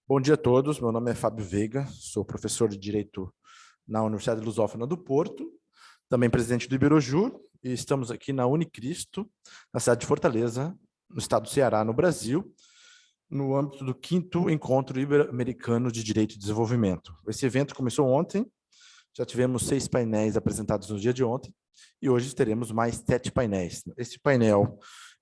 Bom dia a todos, meu nome é Fábio Veiga, sou professor de Direito na Universidade Lusófona do Porto, também presidente do Iberojur, e estamos aqui na Unicristo, na cidade de Fortaleza, no estado do Ceará, no Brasil, no âmbito do 5º Encontro Ibero-Americano de Direito e Desenvolvimento. Esse evento começou ontem, já tivemos 6 painéis apresentados no dia de ontem, e hoje teremos mais 7 painéis. Esse painel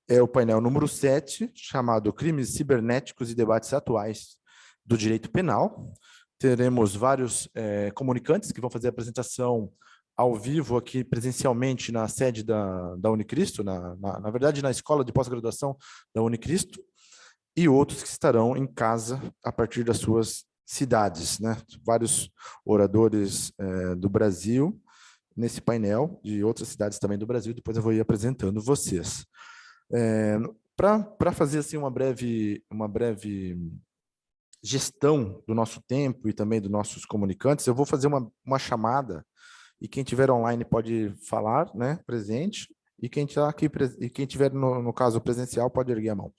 é o painel número 7, chamado Crimes Cibernéticos e Debates Atuais do Direito Penal. Teremos vários comunicantes que vão fazer a apresentação ao vivo aqui presencialmente na sede da Unicristo, na verdade na escola de pós-graduação da Unicristo, e outros que estarão em casa a partir das suas cidades, né? Vários oradores do Brasil nesse painel, de outras cidades também do Brasil, depois eu vou ir apresentando vocês. Para fazer assim uma breve gestão do nosso tempo e também dos nossos comunicantes, eu vou fazer uma chamada e quem tiver online pode falar, né, presente, e quem está aqui e quem tiver no caso presencial pode erguer a mão.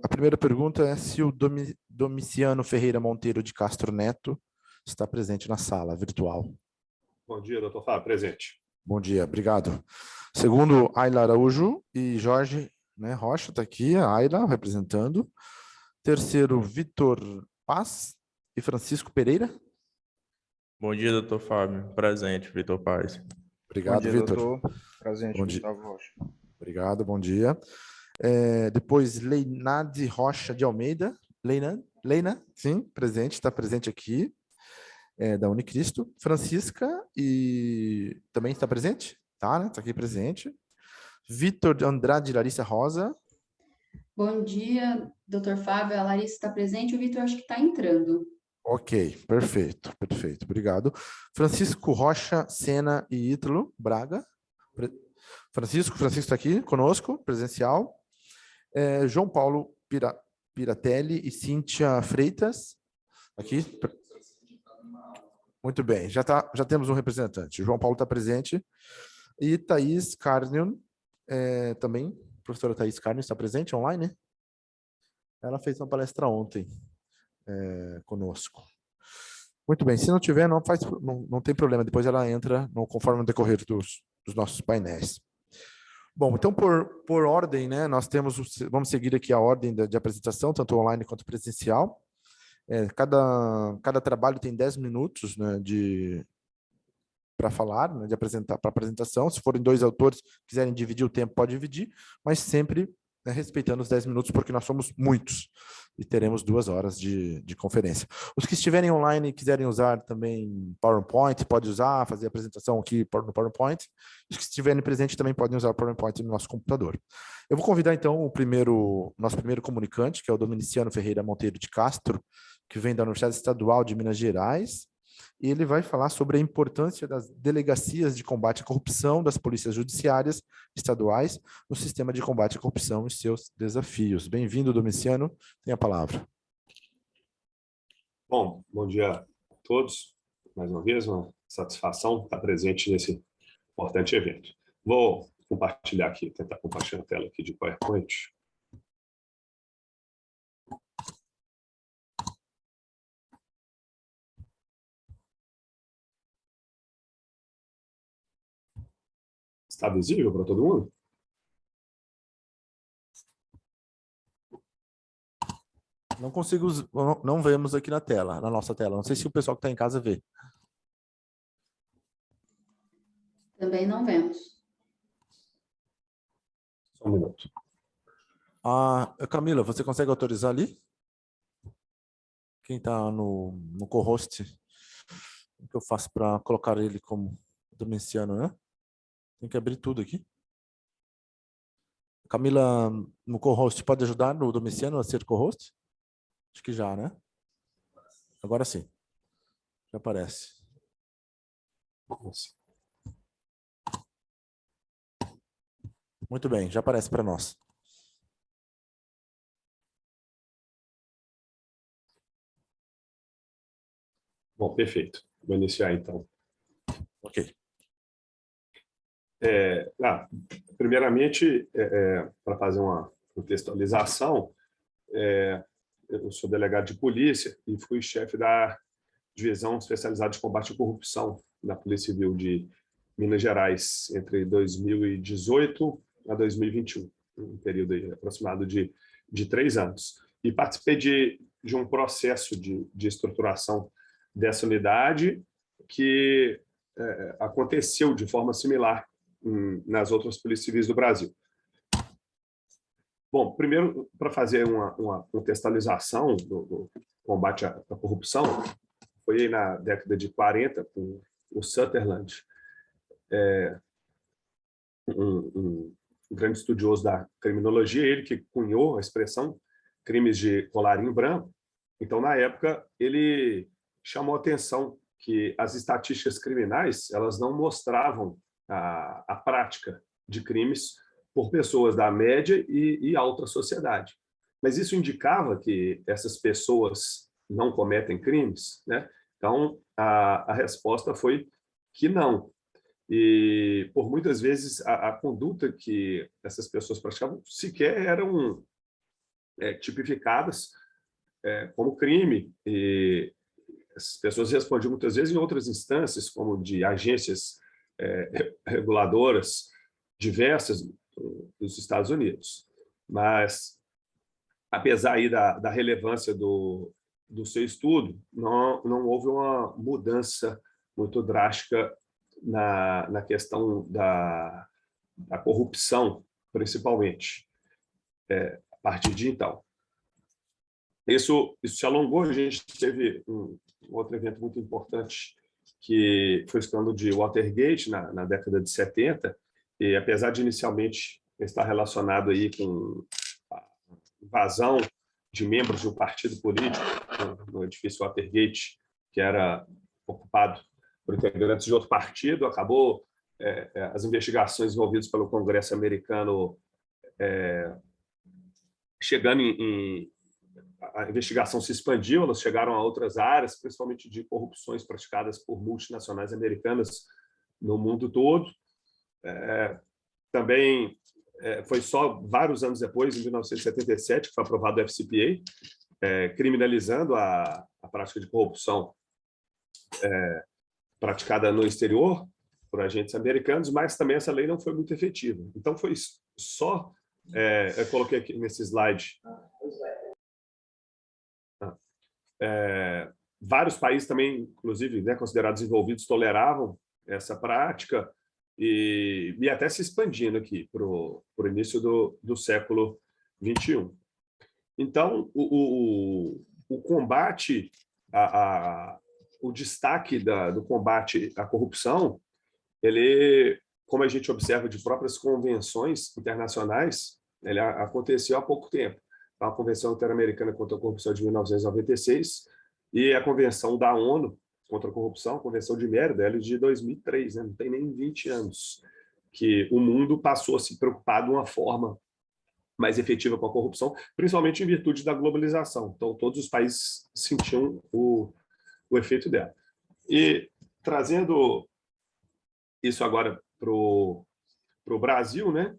A primeira pergunta é se o Domiciano Ferreira Monteiro de Castro Neto está presente na sala virtual. Bom dia, doutor Fábio, presente. Bom dia, obrigado. Segundo, Ayla Araújo e Jorge, né, Rocha está aqui, a Ayla representando. Terceiro, Vitor Paz e Francisco Pereira. Bom dia, doutor Fábio. Presente, Vitor Paz. Obrigado, Vitor. Doutor. Presente, bom dia. Gustavo Rocha. Obrigado, bom dia. Depois, Leinade Rocha de Almeida. Leina, sim, presente, está presente aqui, da Unicristo. Francisca, e também está presente? Tá, né? Está aqui presente. Vitor Andrade Larissa Rosa. Bom dia, doutor Fábio. A Larissa está presente, o Vitor acho que está entrando. Ok, perfeito, obrigado. Francisco Rocha, Sena e Ítalo Braga. Francisco está aqui conosco, presencial. João Paulo Piratelli e Cíntia Freitas, aqui. Muito bem, já temos um representante. João Paulo está presente. E Thaís Carnion, também, a professora Thaís Carnion está presente online, né? Ela fez uma palestra ontem conosco. Muito bem, se não tiver, não tem problema, depois ela entra conforme o decorrer dos nossos painéis. Bom, então por ordem, né, vamos seguir aqui a ordem de apresentação, tanto online quanto presencial. Cada trabalho tem 10 minutos, né, para falar, né, para apresentação. Se forem 2 autores, quiserem dividir o tempo, pode dividir, mas sempre, né, respeitando os 10 minutos, porque nós somos muitos e teremos 2 horas de conferência. Os que estiverem online e quiserem usar também PowerPoint, pode usar, fazer a apresentação aqui no PowerPoint. Os que estiverem presentes também podem usar o PowerPoint no nosso computador. Eu vou convidar, então, nosso primeiro comunicante, que é o Domiciano Ferreira Monteiro de Castro, que vem da Universidade Estadual de Minas Gerais, e ele vai falar sobre a importância das delegacias de combate à corrupção das polícias judiciárias estaduais no sistema de combate à corrupção e seus desafios. Bem-vindo, Domiciano, tem a palavra. Bom dia a todos. Mais uma vez, uma satisfação estar presente nesse importante evento. Vou compartilhar aqui, tentar compartilhar a tela aqui de PowerPoint. Está visível para todo mundo? Não vemos aqui na nossa tela. Não sei se o pessoal que está em casa vê. Também não vemos. Só um minuto. Camila, você consegue autorizar ali? Quem está no co-host? O que eu faço para colocar ele como Domiciano, né? Tem que abrir tudo aqui. Camila, no co-host, pode ajudar no Domiciano a ser co-host? Acho que já, né? Agora sim. Já aparece. Muito bem, já aparece para nós. Bom, perfeito. Vou iniciar, então. Ok. Primeiramente, para fazer uma contextualização, eu sou delegado de polícia e fui chefe da divisão especializada de combate à corrupção da Polícia Civil de Minas Gerais entre 2018 a 2021, um período aí aproximado de 3 anos. E participei de um processo de estruturação dessa unidade que aconteceu de forma similar nas outras polícias civis do Brasil. Bom, primeiro, para fazer uma contextualização do combate à corrupção, foi aí na década de 40, com o Sutherland, um grande estudioso da criminologia, ele que cunhou a expressão crimes de colarinho branco. Então, na época, ele chamou a atenção que as estatísticas criminais elas não mostravam a prática de crimes por pessoas da média e alta sociedade. Mas isso indicava que essas pessoas não cometem crimes, né? Então, a resposta foi que não. E, por muitas vezes, a conduta que essas pessoas praticavam sequer eram tipificadas como crime. E as pessoas respondiam muitas vezes em outras instâncias, como de agências reguladoras diversas dos Estados Unidos. Mas, apesar aí da relevância do seu estudo, não houve uma mudança muito drástica na questão da corrupção, principalmente, a partir de então. Isso se alongou. A gente teve um outro evento muito importante, que foi o escândalo de Watergate, na década de 70, e apesar de inicialmente estar relacionado aí com a invasão de membros de um partido político no edifício Watergate, que era ocupado por integrantes de outro partido, acabou as investigações envolvidas pelo Congresso americano chegando a investigação se expandiu, elas chegaram a outras áreas, principalmente de corrupções praticadas por multinacionais americanas no mundo todo. Também foi só vários anos depois, em 1977, que foi aprovado o FCPA, criminalizando a prática de corrupção praticada no exterior por agentes americanos, mas também essa lei não foi muito efetiva. Então, foi só... eu coloquei aqui nesse slide... vários países também, inclusive, né, considerados desenvolvidos, toleravam essa prática e até se expandindo aqui para o início do século XXI. Então, o combate, o destaque do combate à corrupção, ele, como a gente observa de próprias convenções internacionais, ele aconteceu há pouco tempo. A Convenção Interamericana contra a Corrupção de 1996 e a Convenção da ONU contra a Corrupção, a Convenção de Mérida, ela é de 2003, né? Não tem nem 20 anos, que o mundo passou a se preocupar de uma forma mais efetiva com a corrupção, principalmente em virtude da globalização. Então, todos os países sentiam o efeito dela. E trazendo isso agora para o Brasil, né?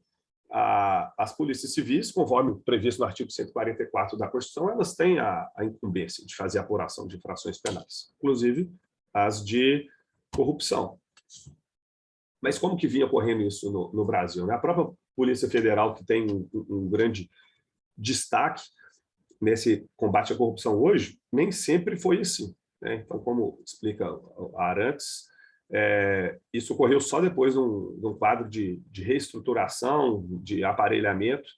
As polícias civis, conforme previsto no artigo 144 da Constituição, elas têm a incumbência de fazer a apuração de infrações penais, inclusive as de corrupção. Mas como que vinha ocorrendo isso no Brasil? A própria Polícia Federal, que tem um grande destaque nesse combate à corrupção hoje, nem sempre foi assim, né? Então, como explica a Arantes, isso ocorreu só depois de um quadro de reestruturação, de aparelhamento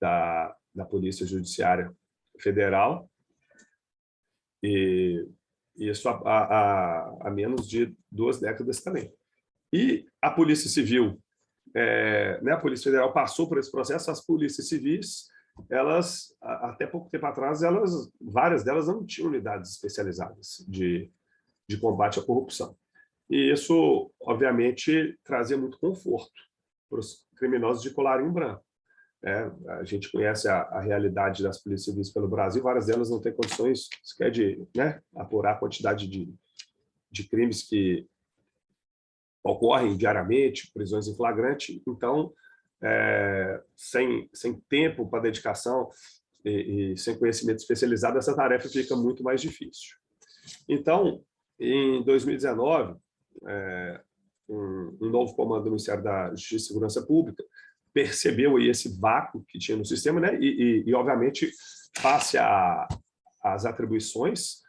da Polícia Judiciária Federal, e isso há menos de 2 décadas também. E a Polícia Civil, né, a Polícia Federal passou por esse processo, as polícias civis, elas, até pouco tempo atrás, várias delas não tinham unidades especializadas de combate à corrupção. E isso, obviamente, trazia muito conforto para os criminosos de colarinho branco. A gente conhece a realidade das polícias civis pelo Brasil, várias delas não têm condições sequer de, né, apurar a quantidade de crimes que ocorrem diariamente, prisões em flagrante. Então, sem tempo para dedicação e sem conhecimento especializado, essa tarefa fica muito mais difícil. Então, em 2019, um novo comando do Ministério da Justiça e Segurança Pública percebeu aí esse vácuo que tinha no sistema, né? E obviamente, face às atribuições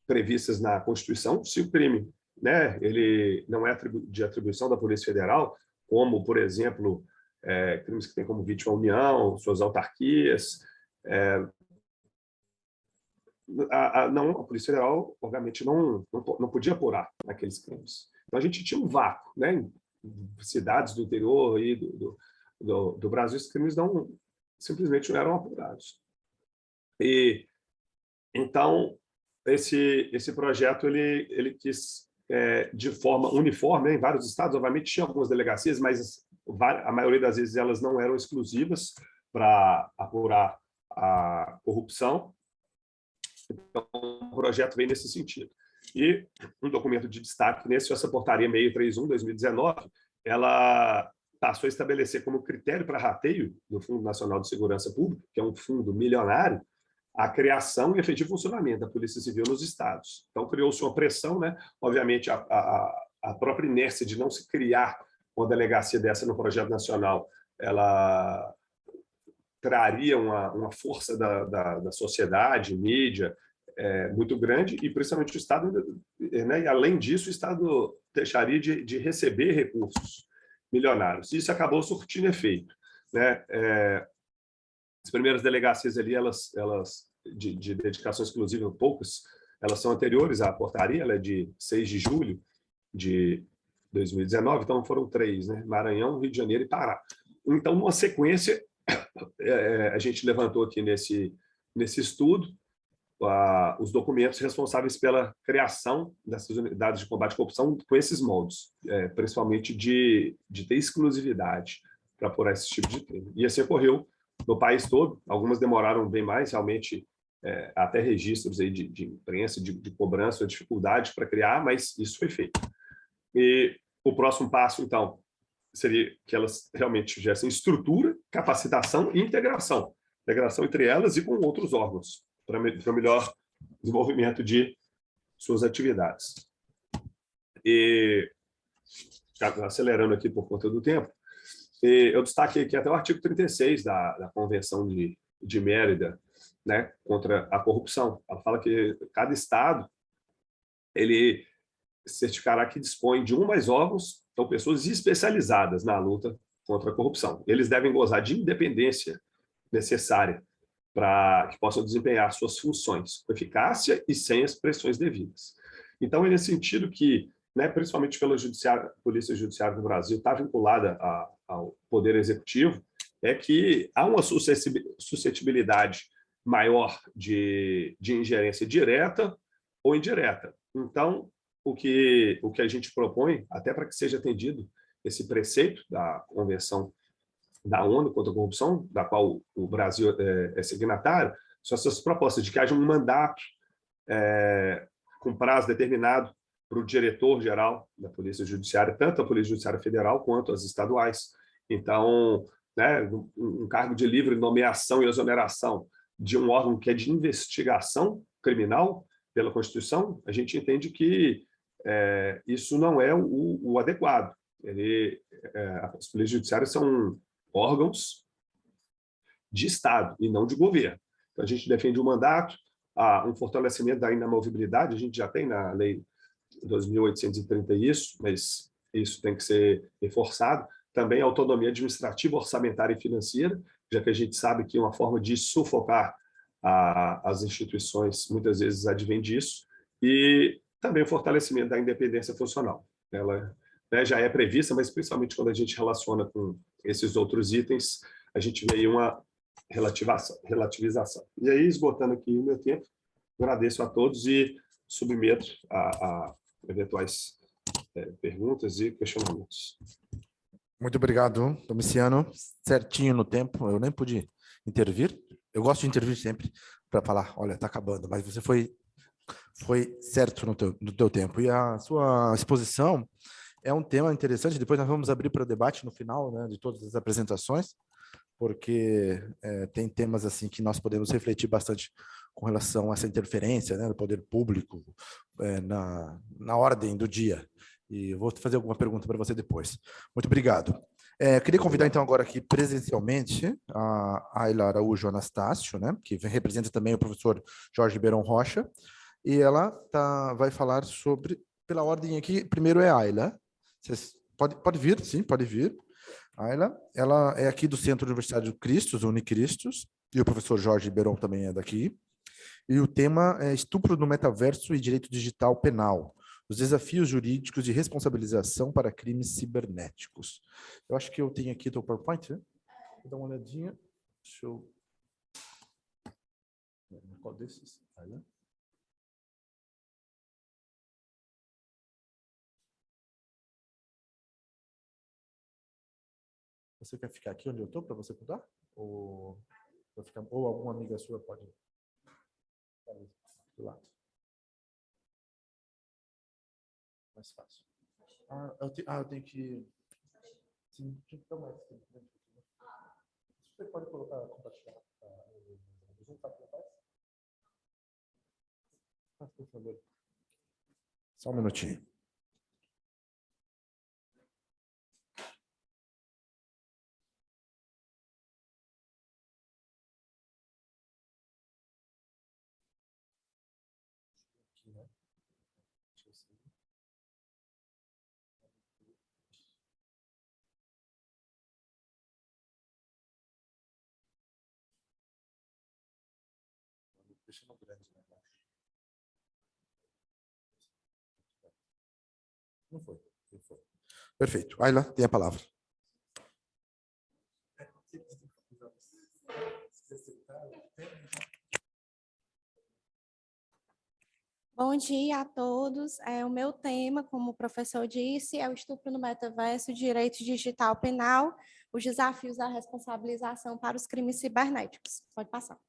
previstas na Constituição, se o crime, né, ele não é de atribuição da Polícia Federal, como, por exemplo, crimes que têm como vítima a União, suas autarquias, a Polícia Federal, obviamente, não podia apurar aqueles crimes. Então, a gente tinha um vácuo, né? Em cidades do interior aí do Brasil, esses crimes simplesmente não eram apurados. E, então, esse projeto ele quis, de forma uniforme, né, em vários estados, obviamente tinha algumas delegacias, mas a maioria das vezes elas não eram exclusivas para apurar a corrupção. Então, o projeto vem nesse sentido. E um documento de destaque essa portaria 631/2019, ela passou a estabelecer como critério para rateio do Fundo Nacional de Segurança Pública, que é um fundo milionário, a criação e efetivo funcionamento da Polícia Civil nos estados. Então, criou-se uma pressão, né? Obviamente, a própria inércia de não se criar uma delegacia dessa no projeto nacional, ela traria uma força da sociedade, mídia, muito grande, e principalmente o Estado, né? E além disso, o Estado deixaria de receber recursos milionários. Isso acabou surtindo efeito, né? As primeiras delegacias ali, elas de dedicação exclusiva, poucas, elas são anteriores à portaria, ela é de 6 de julho de 2019, então foram 3, né? Maranhão, Rio de Janeiro e Pará. Então, numa sequência, a gente levantou aqui nesse estudo os documentos responsáveis pela criação dessas unidades de combate à corrupção com esses moldes, principalmente de ter exclusividade para apurar esse tipo de crime. E assim ocorreu no país todo. Algumas demoraram bem mais, realmente, até registros aí de imprensa, de cobrança, dificuldade para criar, mas isso foi feito. E o próximo passo, então, seria que elas realmente tivessem estrutura, capacitação e integração entre elas e com outros órgãos, para o melhor desenvolvimento de suas atividades. E, acelerando aqui por conta do tempo, eu destaquei aqui até o artigo 36 da Convenção de Mérida, né, contra a corrupção. Ela fala que cada estado ele certificará que dispõe de um ou mais órgãos, então pessoas especializadas na luta contra a corrupção. Eles devem gozar de independência necessária para que possam desempenhar suas funções com eficácia e sem as pressões devidas. Então, é nesse sentido que, né, principalmente pela Polícia Judiciária do Brasil, está vinculada ao Poder Executivo, que há uma suscetibilidade maior de ingerência direta ou indireta. Então, o que a gente propõe, até para que seja atendido esse preceito da Convenção da ONU contra a Corrupção, da qual o Brasil é signatário, são essas propostas de que haja um mandato com prazo determinado para o diretor-geral da Polícia Judiciária, tanto a Polícia Judiciária Federal quanto as estaduais. Então, né, um cargo de livre nomeação e exoneração de um órgão que é de investigação criminal pela Constituição, a gente entende que isso não é o adequado. As polícias judiciárias são órgãos de Estado e não de governo. Então, a gente defende um mandato, um fortalecimento da inamovibilidade, a gente já tem na Lei 2.830 isso, mas isso tem que ser reforçado. Também a autonomia administrativa, orçamentária e financeira, já que a gente sabe que uma forma de sufocar as instituições muitas vezes advém disso, e também o fortalecimento da independência funcional. Ela, né, já é prevista, mas principalmente quando a gente relaciona com esses outros itens, a gente vê aí uma relativização. E aí, esgotando aqui o meu tempo, agradeço a todos e submeto a eventuais perguntas e questionamentos. Muito obrigado, Domiciano. Certinho no tempo, eu nem pude intervir. Eu gosto de intervir sempre para falar, olha, está acabando, mas você foi certo no teu tempo. E a sua exposição é um tema interessante, depois nós vamos abrir para debate no final, né, de todas as apresentações, porque tem temas assim que nós podemos refletir bastante com relação a essa interferência, né, do poder público na ordem do dia. E eu vou fazer alguma pergunta para você depois. Muito obrigado. Queria convidar, então, agora aqui presencialmente a Ayla Araújo Anastácio, né, que representa também o professor Jorge Ribeirão Rocha, e ela vai falar sobre, pela ordem aqui, primeiro é a Ayla. Pode vir, sim, pode vir. Ayla, ela é aqui do Centro Universitário do Cristos, Unicristos, e o professor Jorge Ribeirão também é daqui. E o tema é Estupro no Metaverso e Direito Digital Penal, os desafios jurídicos de responsabilização para crimes cibernéticos. Eu acho que eu tenho aqui o PowerPoint, né? Vou dar uma olhadinha. Deixa eu... Qual desses? Ayla. Você quer ficar aqui onde eu estou para você mudar? Ou alguma amiga sua pode do lado? Mais fácil. Eu tenho que... Sim, tinha que dar mais tempo. Você pode compartilhar o Zoom, sabe o que faz? Por favor. Só um minutinho. Deixa no grande, né? Não foi. Perfeito. Ayla, tem a palavra. Bom dia a todos. O meu tema, como o professor disse, é o estupro no metaverso, direito digital penal, os desafios da responsabilização para os crimes cibernéticos. Pode passar.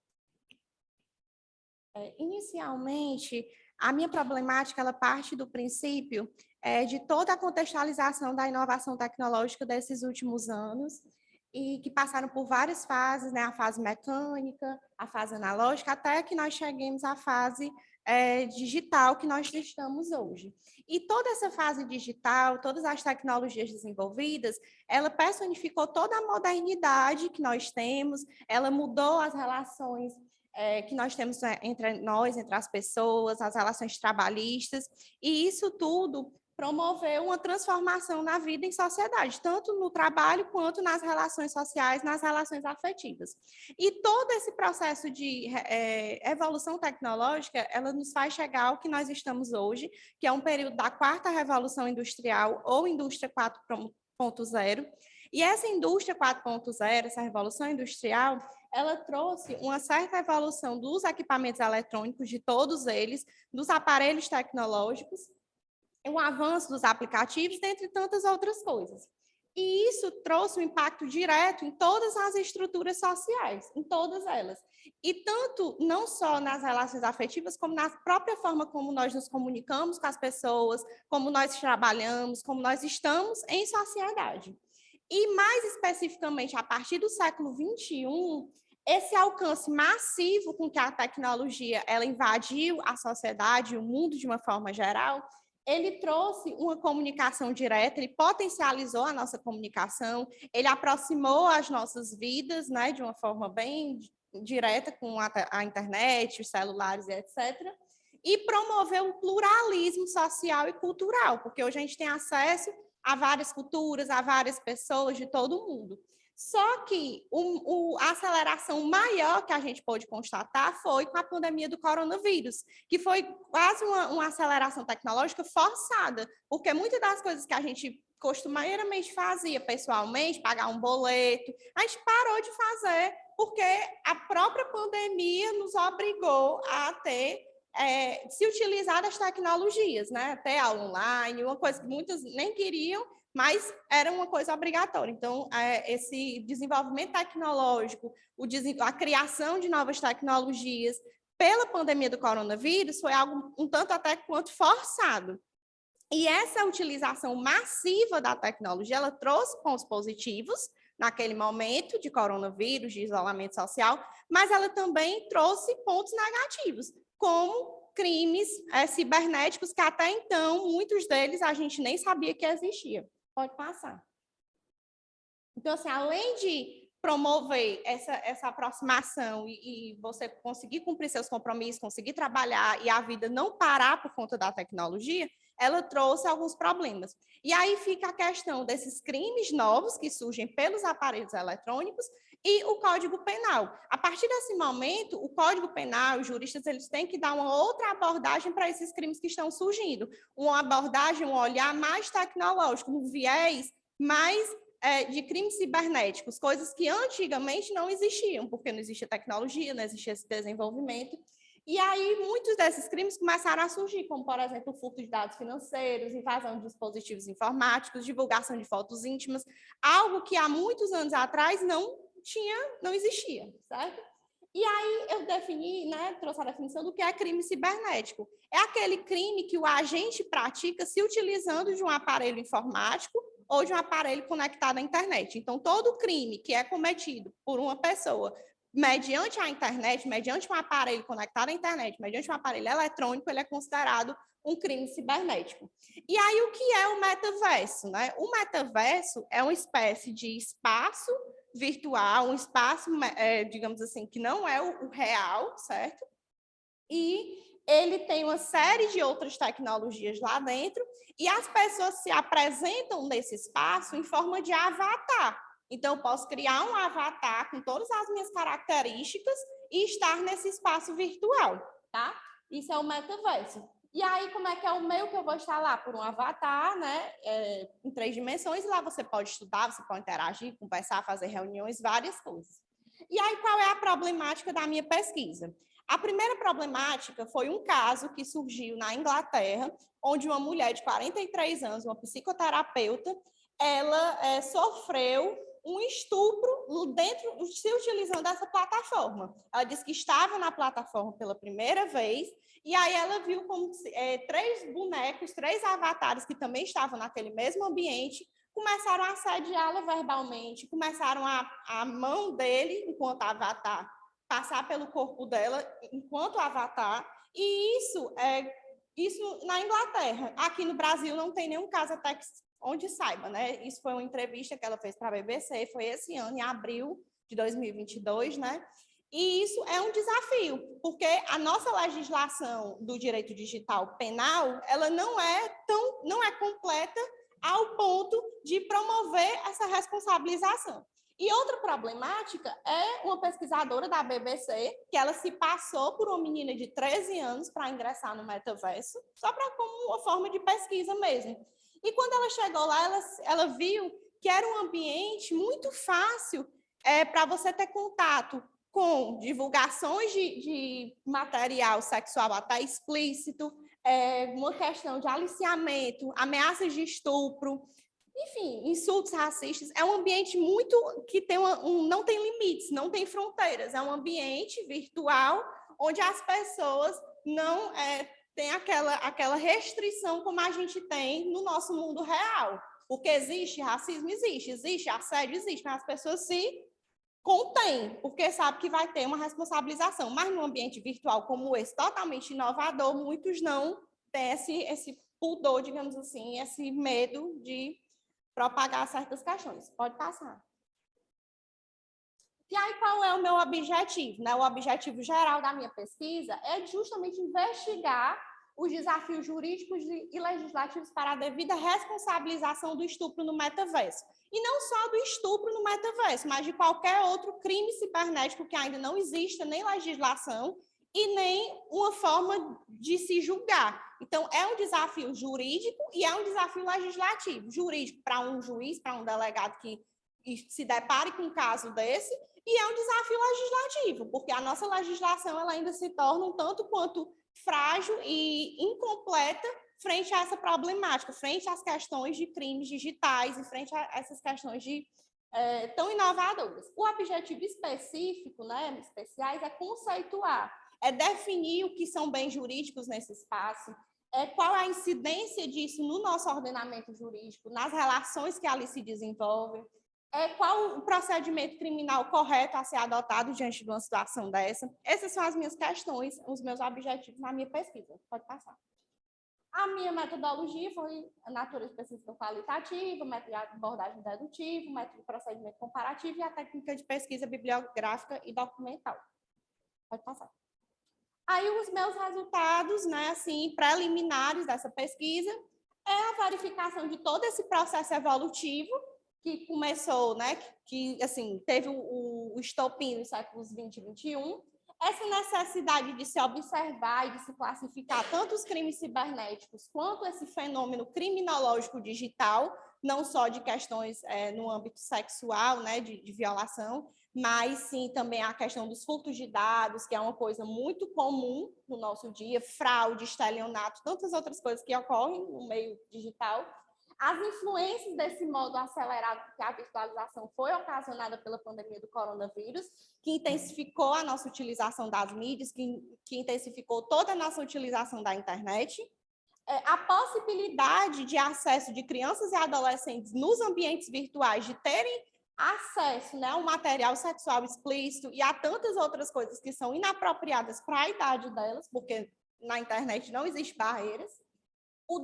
Inicialmente, a minha problemática ela parte do princípio de toda a contextualização da inovação tecnológica desses últimos anos e que passaram por várias fases, né? A fase mecânica, a fase analógica, até que nós cheguemos à fase digital que nós estamos hoje. E toda essa fase digital, todas as tecnologias desenvolvidas, ela personificou toda a modernidade que nós temos, ela mudou as relações que nós temos entre nós, entre as pessoas, as relações trabalhistas, e isso tudo promoveu uma transformação na vida em sociedade, tanto no trabalho quanto nas relações sociais, nas relações afetivas. E todo esse processo de evolução tecnológica, ela nos faz chegar ao que nós estamos hoje, que é um período da 4ª Revolução Industrial ou Indústria 4.0, e essa indústria 4.0, essa revolução industrial, ela trouxe uma certa evolução dos equipamentos eletrônicos, de todos eles, dos aparelhos tecnológicos, um avanço dos aplicativos, dentre tantas outras coisas. E isso trouxe um impacto direto em todas as estruturas sociais, em todas elas. E tanto, não só nas relações afetivas, como na própria forma como nós nos comunicamos com as pessoas, como nós trabalhamos, como nós estamos em sociedade. E, mais especificamente, a partir do século XXI, esse alcance massivo com que a tecnologia ela invadiu a sociedade, o mundo de uma forma geral, ele trouxe uma comunicação direta, ele potencializou a nossa comunicação, ele aproximou as nossas vidas, né, de uma forma bem direta com a internet, os celulares, etc., e promoveu o pluralismo social e cultural, porque hoje a gente tem acesso a várias culturas, a várias pessoas de todo o mundo. Só que a aceleração maior que a gente pôde constatar foi com a pandemia do coronavírus, que foi quase uma aceleração tecnológica forçada, porque muitas das coisas que a gente costumeiramente fazia pessoalmente, pagar um boleto, a gente parou de fazer, porque a própria pandemia nos obrigou a se utilizar das tecnologias, né? Até aula online, uma coisa que muitas nem queriam, mas era uma coisa obrigatória. Então, esse desenvolvimento tecnológico, a criação de novas tecnologias pela pandemia do coronavírus foi algo um tanto até quanto forçado. E essa utilização massiva da tecnologia, ela trouxe pontos positivos, naquele momento de coronavírus, de isolamento social, mas ela também trouxe pontos negativos, como crimes cibernéticos, que até então, muitos deles a gente nem sabia que existia. Pode passar. Então, assim, além de promover essa aproximação e você conseguir cumprir seus compromissos, conseguir trabalhar e a vida não parar por conta da tecnologia, ela trouxe alguns problemas. E aí fica a questão desses crimes novos que surgem pelos aparelhos eletrônicos e o Código Penal. A partir desse momento, o Código Penal, os juristas, eles têm que dar uma outra abordagem para esses crimes que estão surgindo. Uma abordagem, um olhar mais tecnológico, um viés mais de crimes cibernéticos, coisas que antigamente não existiam, porque não existia tecnologia, não existia esse desenvolvimento. E aí, muitos desses crimes começaram a surgir, como, por exemplo, o furto de dados financeiros, invasão de dispositivos informáticos, divulgação de fotos íntimas, algo que há muitos anos atrás não existia, certo? E aí eu defini, trouxe a definição do que é crime cibernético. É aquele crime que o agente pratica se utilizando de um aparelho informático ou de um aparelho conectado à internet. Então, todo crime que é cometido por uma pessoa mediante a internet, mediante um aparelho conectado à internet, mediante um aparelho eletrônico, ele é considerado um crime cibernético. E aí, o que é o metaverso? O metaverso é uma espécie de espaço virtual, um espaço, digamos assim, que não é o real, certo? E ele tem uma série de outras tecnologias lá dentro, e as pessoas se apresentam nesse espaço em forma de avatar. Então, eu posso criar um avatar com todas as minhas características e estar nesse espaço virtual, tá? Isso é o metaverso. E aí, como é que é o meio que eu vou estar lá? Por um avatar, em 3 dimensões, e lá você pode estudar, você pode interagir, conversar, fazer reuniões, várias coisas. E aí, qual é a problemática da minha pesquisa? A primeira problemática foi um caso que surgiu na Inglaterra, onde uma mulher de 43 anos, uma psicoterapeuta, ela sofreu um estupro se utilizando dessa plataforma. Ela disse que estava na plataforma pela primeira vez, e aí ela viu como 3 bonecos, 3 avatares que também estavam naquele mesmo ambiente, começaram a assediá-la verbalmente, começaram a mão dele, enquanto avatar, passar pelo corpo dela enquanto avatar, e isso na Inglaterra. Aqui no Brasil não tem nenhum caso até onde saiba, Isso foi uma entrevista que ela fez para a BBC, foi esse ano, em abril de 2022, E isso é um desafio, porque a nossa legislação do direito digital penal, ela não é completa ao ponto de promover essa responsabilização. E outra problemática é uma pesquisadora da BBC, que ela se passou por uma menina de 13 anos para ingressar no metaverso, só como uma forma de pesquisa mesmo. E quando ela chegou lá, ela viu que era um ambiente muito fácil para você ter contato com divulgações de material sexual até explícito, uma questão de aliciamento, ameaças de estupro, enfim, insultos racistas. É um ambiente muito que não tem limites, não tem fronteiras. É um ambiente virtual onde as pessoas não têm aquela restrição como a gente tem no nosso mundo real. Porque existe racismo, existe assédio, existe, mas as pessoas se contêm, porque sabem que vai ter uma responsabilização. Mas num ambiente virtual como esse, totalmente inovador, muitos não têm esse pudor, digamos assim, esse medo de propagar certas questões. Pode passar. E aí, qual é o meu objetivo? O objetivo geral da minha pesquisa é justamente investigar os desafios jurídicos e legislativos para a devida responsabilização do estupro no metaverso. E não só do estupro no metaverso, mas de qualquer outro crime cibernético que ainda não exista nem legislação e nem uma forma de se julgar. Então, é um desafio jurídico e é um desafio legislativo. Jurídico para um juiz, para um delegado que se depare com um caso desse, e é um desafio legislativo, porque a nossa legislação ela ainda se torna um tanto quanto frágil e incompleta frente a essa problemática, frente às questões de crimes digitais e frente a essas questões tão inovadoras. O objetivo específico, especiais, é conceituar, é definir o que são bens jurídicos nesse espaço, qual a incidência disso no nosso ordenamento jurídico, nas relações que ali se desenvolvem, Qual o procedimento criminal correto a ser adotado diante de uma situação dessa? Essas são as minhas questões, os meus objetivos na minha pesquisa. Pode passar. A minha metodologia foi a natureza específica qualitativa, método de abordagem dedutiva, método de procedimento comparativo e a técnica de pesquisa bibliográfica e documental. Pode passar. Aí os meus resultados, né, assim, preliminares dessa pesquisa é a verificação de todo esse processo evolutivo que começou, né, que assim, teve o estopim nos séculos 20 e 21, essa necessidade de se observar e de se classificar tanto os crimes cibernéticos quanto esse fenômeno criminológico digital, não só de questões no âmbito sexual, né, de violação, mas sim também a questão dos furtos de dados, que é uma coisa muito comum no nosso dia, fraude, estelionato, tantas outras coisas que ocorrem no meio digital. As influências desse modo acelerado, porque a virtualização foi ocasionada pela pandemia do coronavírus, que intensificou a nossa utilização das mídias, que intensificou toda a nossa utilização da internet. A possibilidade de acesso de crianças e adolescentes nos ambientes virtuais, de terem acesso, né, ao material sexual explícito e a tantas outras coisas que são inapropriadas para a idade delas, porque na internet não existem barreiras. O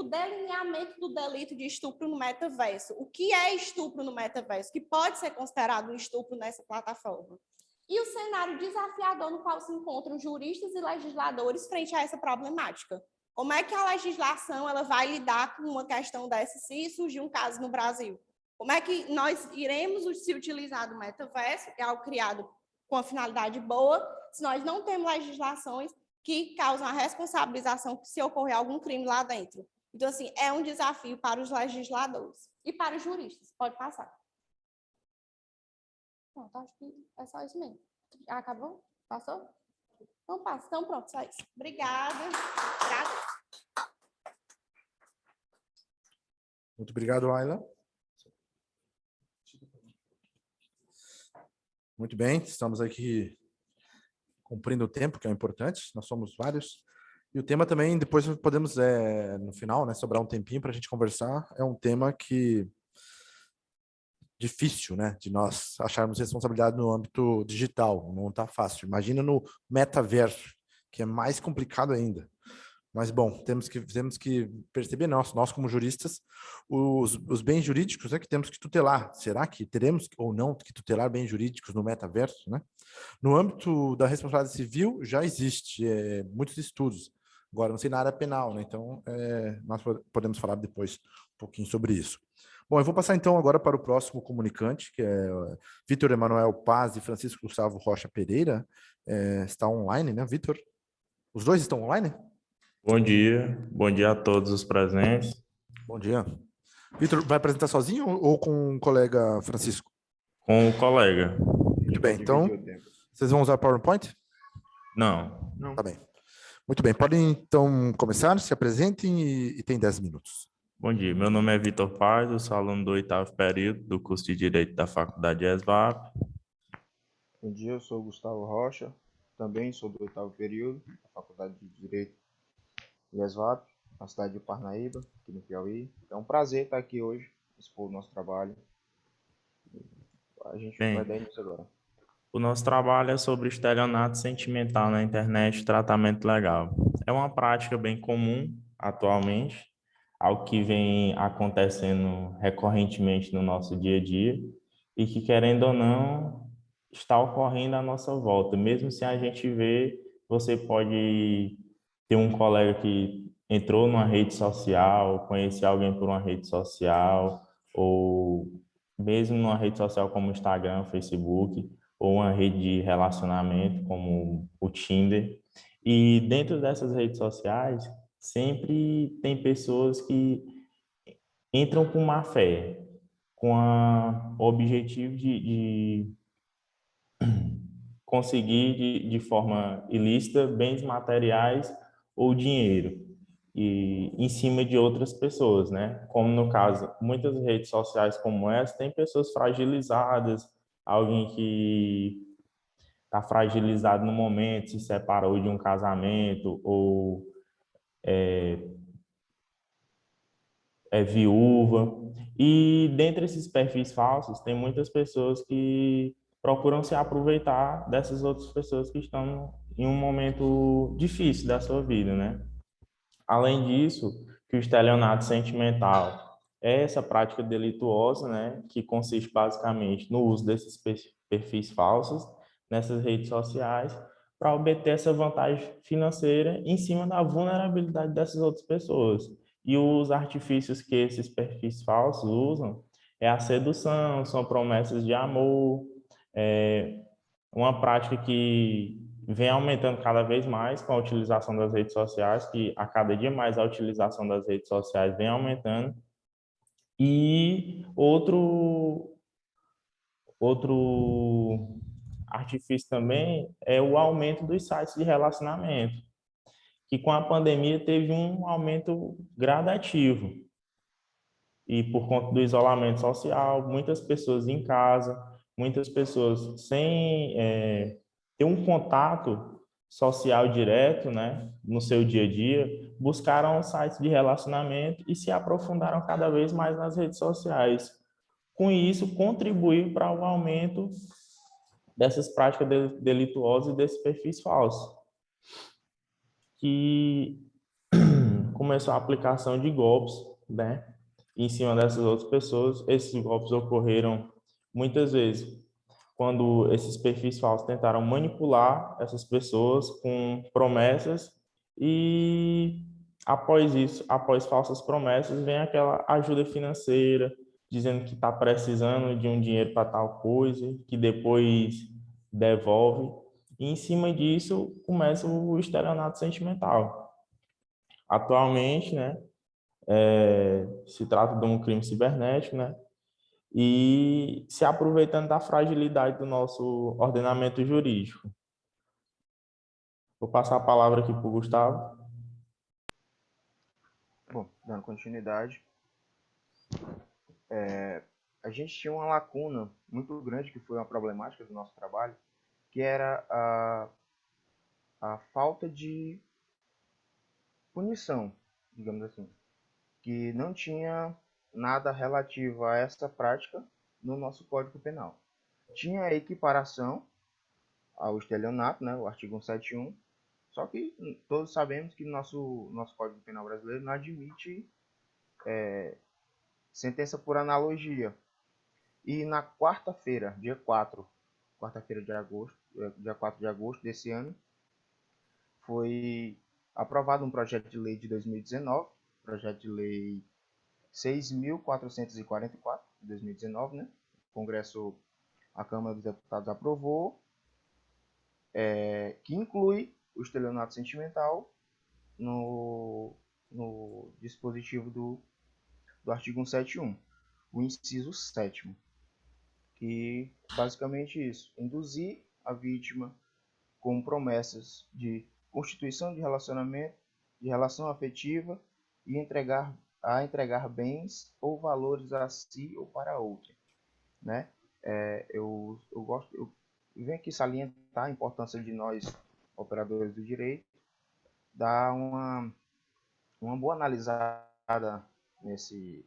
delineamento do delito de estupro no metaverso. O que é estupro no metaverso? Que pode ser considerado um estupro nessa plataforma. E o cenário desafiador no qual se encontram juristas e legisladores frente a essa problemática. Como é que a legislação ela vai lidar com uma questão dessa se surgir um caso no Brasil? Como é que nós iremos se utilizar do metaverso, que é algo criado com a finalidade boa, se nós não temos legislações que causam a responsabilização se ocorrer algum crime lá dentro? Então, assim, é um desafio para os legisladores e para os juristas. Pode passar. Pronto, acho que é só isso mesmo. Já acabou? Passou? Então, passa. Então, pronto, só isso. Obrigada. Muito obrigado, Ayla. Muito bem, estamos aqui cumprindo o tempo, que é importante, nós somos vários. E o tema também, depois podemos, no final, né, sobrar um tempinho para a gente conversar, é um tema que difícil, né, de nós acharmos responsabilidade no âmbito digital, não está fácil. Imagina no metaverso, que é mais complicado ainda. Mas, bom, temos que perceber, nós como juristas, os bens jurídicos é que temos que tutelar. Será que teremos ou não que tutelar bens jurídicos no metaverso, né? No âmbito da responsabilidade civil, já existe muitos estudos. Agora, não sei na área penal, né? Então, nós podemos falar depois um pouquinho sobre isso. Bom, eu vou passar então agora para o próximo comunicante, que é Vitor Emanuel Paz e Francisco Gustavo Rocha Pereira. Está online, né, Vitor? Os dois estão online? Bom dia a todos os presentes. Bom dia. Vitor, vai apresentar sozinho ou com o colega Francisco? Com o colega. Muito bem, então, vocês vão usar PowerPoint? Não. Tá bem. Muito bem, podem então começar, se apresentem e tem 10 minutos. Bom dia, meu nome é Vitor Paz, eu sou aluno do 8º período do curso de Direito da Faculdade ESVAP. Bom dia, eu sou Gustavo Rocha, também sou do 8º período da Faculdade de Direito de ESVAP, na cidade de Parnaíba, aqui no Piauí. É um prazer estar aqui hoje, expor o nosso trabalho. A gente vai dar início agora. O nosso trabalho é sobre estelionato sentimental na internet e tratamento legal. É uma prática bem comum atualmente, algo que vem acontecendo recorrentemente no nosso dia a dia e que, querendo ou não, está ocorrendo à nossa volta. Mesmo se a gente vê, você pode ter um colega que entrou numa rede social, conhecer alguém por uma rede social, ou mesmo numa rede social como o Instagram, Facebook, ou uma rede de relacionamento como o Tinder. E dentro dessas redes sociais, sempre tem pessoas que entram com má fé, com o objetivo de conseguir de forma ilícita bens materiais ou dinheiro e em cima de outras pessoas, né? Como no caso, muitas redes sociais como essa tem pessoas fragilizadas, alguém que está fragilizado no momento, se separou de um casamento ou é viúva. E dentre esses perfis falsos, tem muitas pessoas que procuram se aproveitar dessas outras pessoas que estão em um momento difícil da sua vida, né? Além disso, que o estelionato sentimental é essa prática delituosa, né, que consiste basicamente no uso desses perfis falsos nessas redes sociais para obter essa vantagem financeira em cima da vulnerabilidade dessas outras pessoas. E os artifícios que esses perfis falsos usam é a sedução, são promessas de amor, é uma prática que vem aumentando cada vez mais com a utilização das redes sociais, que a cada dia mais a utilização das redes sociais vem aumentando. E outro artifício também é o aumento dos sites de relacionamento, que com a pandemia teve um aumento gradativo. E por conta do isolamento social, muitas pessoas em casa, muitas pessoas sem ter um contato social direto, né, no seu dia a dia, buscaram sites de relacionamento e se aprofundaram cada vez mais nas redes sociais. Com isso, contribuiu para o aumento dessas práticas delituosas e desses perfis falsos, que começou a aplicação de golpes, né, em cima dessas outras pessoas. Esses golpes ocorreram muitas vezes quando esses perfis falsos tentaram manipular essas pessoas com promessas e após isso, após falsas promessas, vem aquela ajuda financeira, dizendo que está precisando de um dinheiro para tal coisa, que depois devolve. E em cima disso começa o estelionato sentimental. Atualmente, né, se trata de um crime cibernético, né, e se aproveitando da fragilidade do nosso ordenamento jurídico. Vou passar a palavra aqui para o Gustavo. Bom, dando continuidade, a gente tinha uma lacuna muito grande, que foi uma problemática do nosso trabalho, que era a falta de punição, digamos assim, que não tinha nada relativo a essa prática no nosso Código Penal. Tinha a equiparação ao estelionato, né, o artigo 171, só que todos sabemos que nosso Código Penal brasileiro não admite sentença por analogia. E na quarta-feira, dia 4, quarta-feira de agosto, dia 4 de agosto desse ano, foi aprovado um projeto de lei de 2019, projeto de lei 6.444 de 2019, né? O Congresso, a Câmara dos Deputados aprovou, que inclui o estelionato sentimental no dispositivo do artigo 171, o inciso 7º, que basicamente isso, induzir a vítima com promessas de constituição de relacionamento, de relação afetiva e entregar bens ou valores a si ou para outra, né? Eu venho aqui salientar a importância de nós, operadores do direito, dar uma boa analisada nesse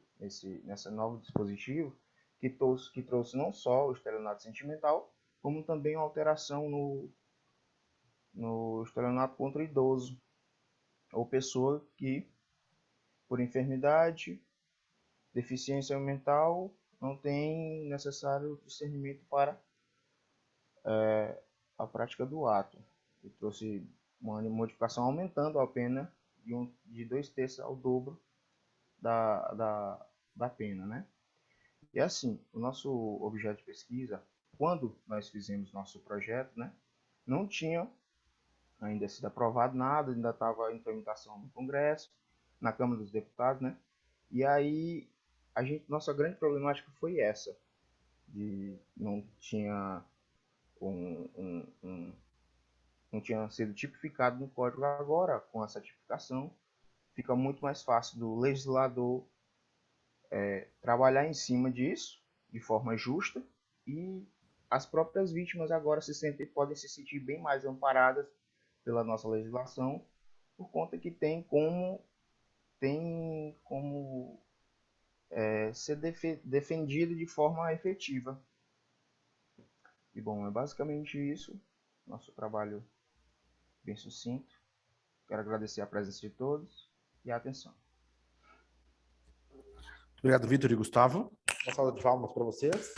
novo dispositivo que trouxe não só o estelionato sentimental, como também uma alteração no estelionato contra o idoso ou pessoa que, por enfermidade, deficiência mental, não tem necessário discernimento para a prática do ato. E trouxe uma modificação aumentando a pena de 2/3 ao dobro da pena, né? E assim, o nosso objeto de pesquisa, quando nós fizemos nosso projeto, né, não tinha ainda sido aprovado nada, ainda estava em tramitação no Congresso, na Câmara dos Deputados, né? E aí, nossa grande problemática foi essa, de não tinha não tinha sido tipificado no código. Agora, com essa tipificação, fica muito mais fácil do legislador trabalhar em cima disso de forma justa, e as próprias vítimas agora podem se sentir bem mais amparadas pela nossa legislação, por conta que tem como ser defendido de forma efetiva. E, bom, é basicamente isso. Nosso trabalho bem sucinto. Quero agradecer a presença de todos e a atenção. Obrigado, Vitor e Gustavo. Uma salva de palmas para vocês.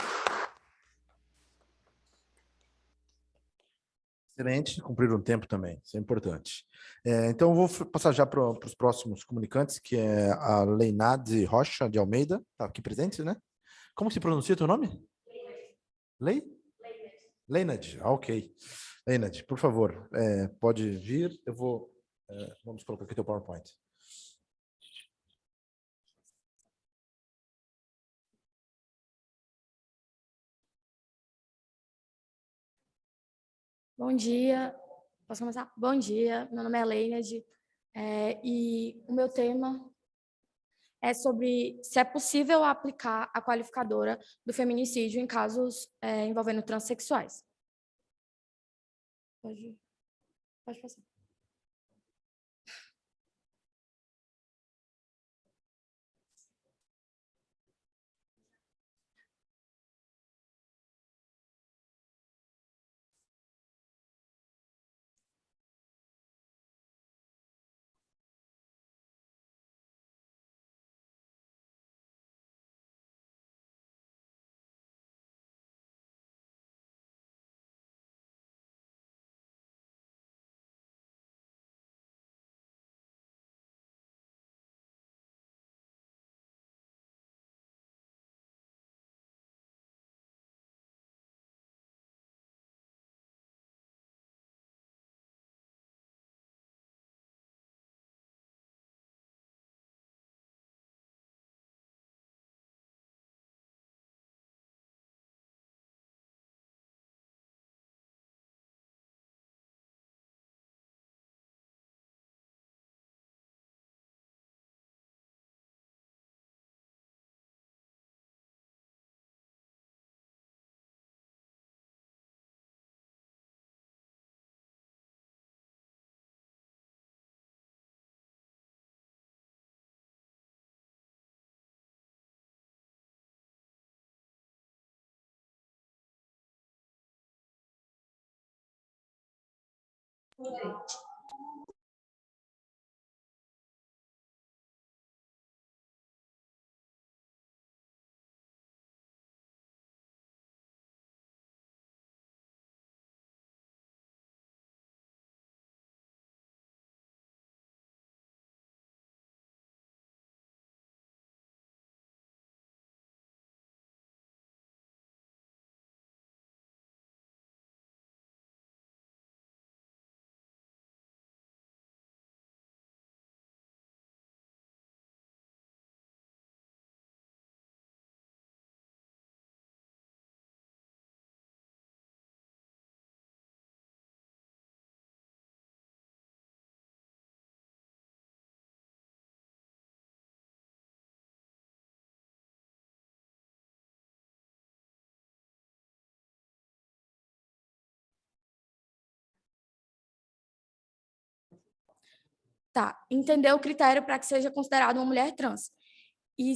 Excelente, cumpriram o tempo também, isso é importante. Então, eu vou passar já para os próximos comunicantes, que é a Leinade Rocha de Almeida, está aqui presente, né? Como se pronuncia teu nome? Leinade, ok. Leinade, por favor, pode vir, eu vou... vamos colocar aqui teu PowerPoint. Bom dia, posso começar? Bom dia, meu nome é Leinade, e o meu tema é sobre se é possível aplicar a qualificadora do feminicídio em casos envolvendo transexuais. Pode passar. Tá, entender o critério para que seja considerada uma mulher trans. E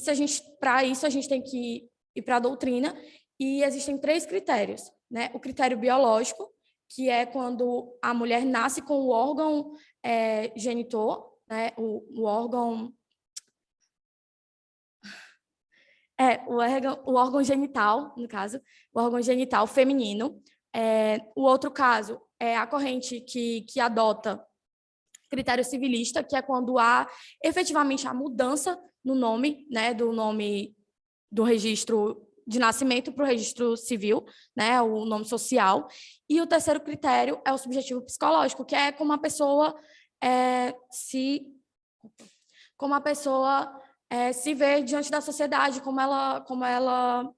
para isso, a gente tem que ir para a doutrina, e existem 3 critérios, né? O critério biológico, que é quando a mulher nasce com o órgão genitor, né? O órgão genital, no caso, o órgão genital feminino. O outro caso é a corrente que adota critério civilista, que é quando há efetivamente a mudança no nome, né, do nome do registro de nascimento para o registro civil, né, o nome social. E o terceiro critério é o subjetivo psicológico, que é como a pessoa se vê diante da sociedade, como ela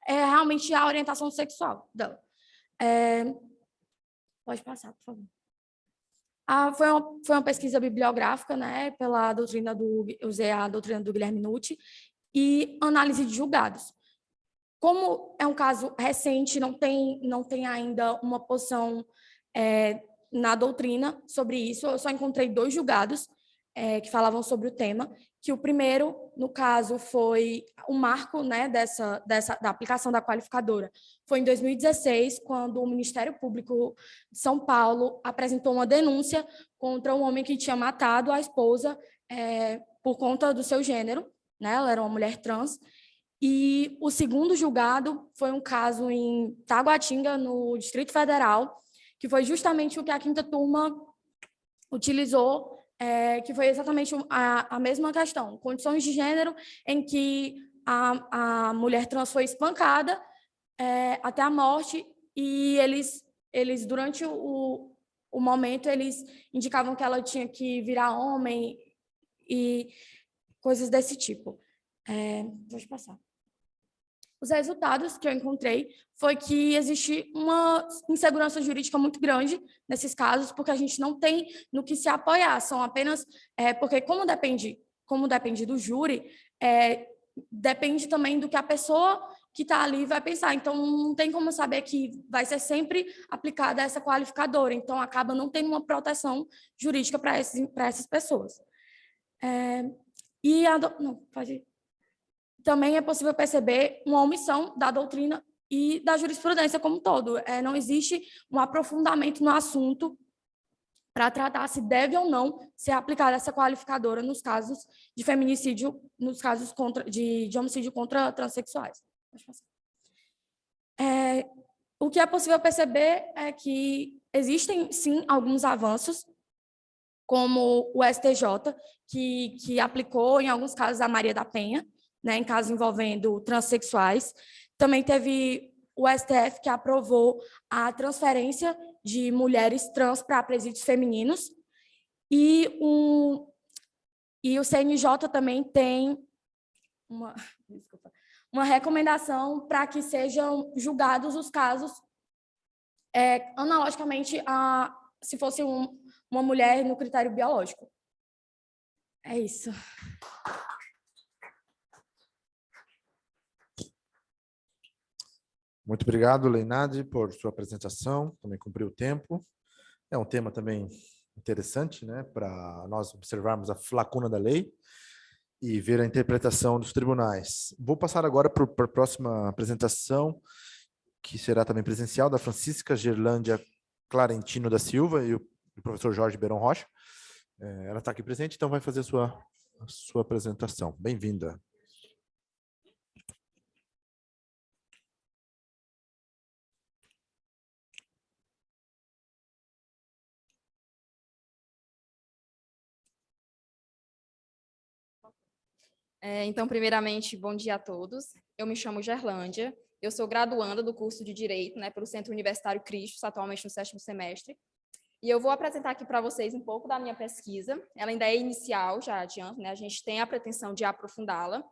é realmente a orientação sexual dela. Pode passar, por favor. Foi uma pesquisa bibliográfica, né, usei a doutrina do Guilherme Nucci, e análise de julgados. Como é um caso recente, não tem ainda uma posição na doutrina sobre isso, eu só encontrei 2 julgados que falavam sobre o tema, que o primeiro, no caso, foi o marco, né, da aplicação da qualificadora. Foi em 2016, quando o Ministério Público de São Paulo apresentou uma denúncia contra um homem que tinha matado a esposa por conta do seu gênero, né? Ela era uma mulher trans. E o segundo julgado foi um caso em Taguatinga, no Distrito Federal, que foi justamente o que a quinta turma utilizou, que foi exatamente a mesma questão, condições de gênero em que a mulher trans foi espancada até a morte, e eles durante o momento, eles indicavam que ela tinha que virar homem e coisas desse tipo. Pode passar. Os resultados que eu encontrei foi que existe uma insegurança jurídica muito grande nesses casos, porque a gente não tem no que se apoiar, são apenas... porque como depende do júri, depende também do que a pessoa que está ali vai pensar. Então, não tem como saber que vai ser sempre aplicada essa qualificadora. Então, acaba não tendo uma proteção jurídica para essas pessoas. Não, pode ir. Também é possível perceber uma omissão da doutrina e da jurisprudência como um todo. Não existe um aprofundamento no assunto para tratar se deve ou não ser aplicada essa qualificadora nos casos de feminicídio, nos casos de homicídio contra transexuais. O que é possível perceber é que existem, sim, alguns avanços, como o STJ, que aplicou, em alguns casos, a Maria da Penha, né, em casos envolvendo transexuais. Também teve o STF, que aprovou a transferência de mulheres trans para presídios femininos. E o CNJ também tem uma recomendação para que sejam julgados os casos analogicamente se fosse uma mulher no critério biológico. É isso. Muito obrigado, Leinade, por sua apresentação, também cumpriu o tempo. É um tema também interessante, né, para nós observarmos a lacuna da lei e ver a interpretação dos tribunais. Vou passar agora para a próxima apresentação, que será também presencial, da Francisca Gerlândia Clarentino da Silva e o professor Jorge Beron Rocha. Ela está aqui presente, então vai fazer a sua apresentação. Bem-vinda. Então, primeiramente, bom dia a todos. Eu me chamo Gerlândia, eu sou graduanda do curso de Direito, né, pelo Centro Universitário Cristos, atualmente no 7º semestre, e eu vou apresentar aqui para vocês um pouco da minha pesquisa. Ela ainda é inicial, já adianto, né, a gente tem a pretensão de aprofundá-la,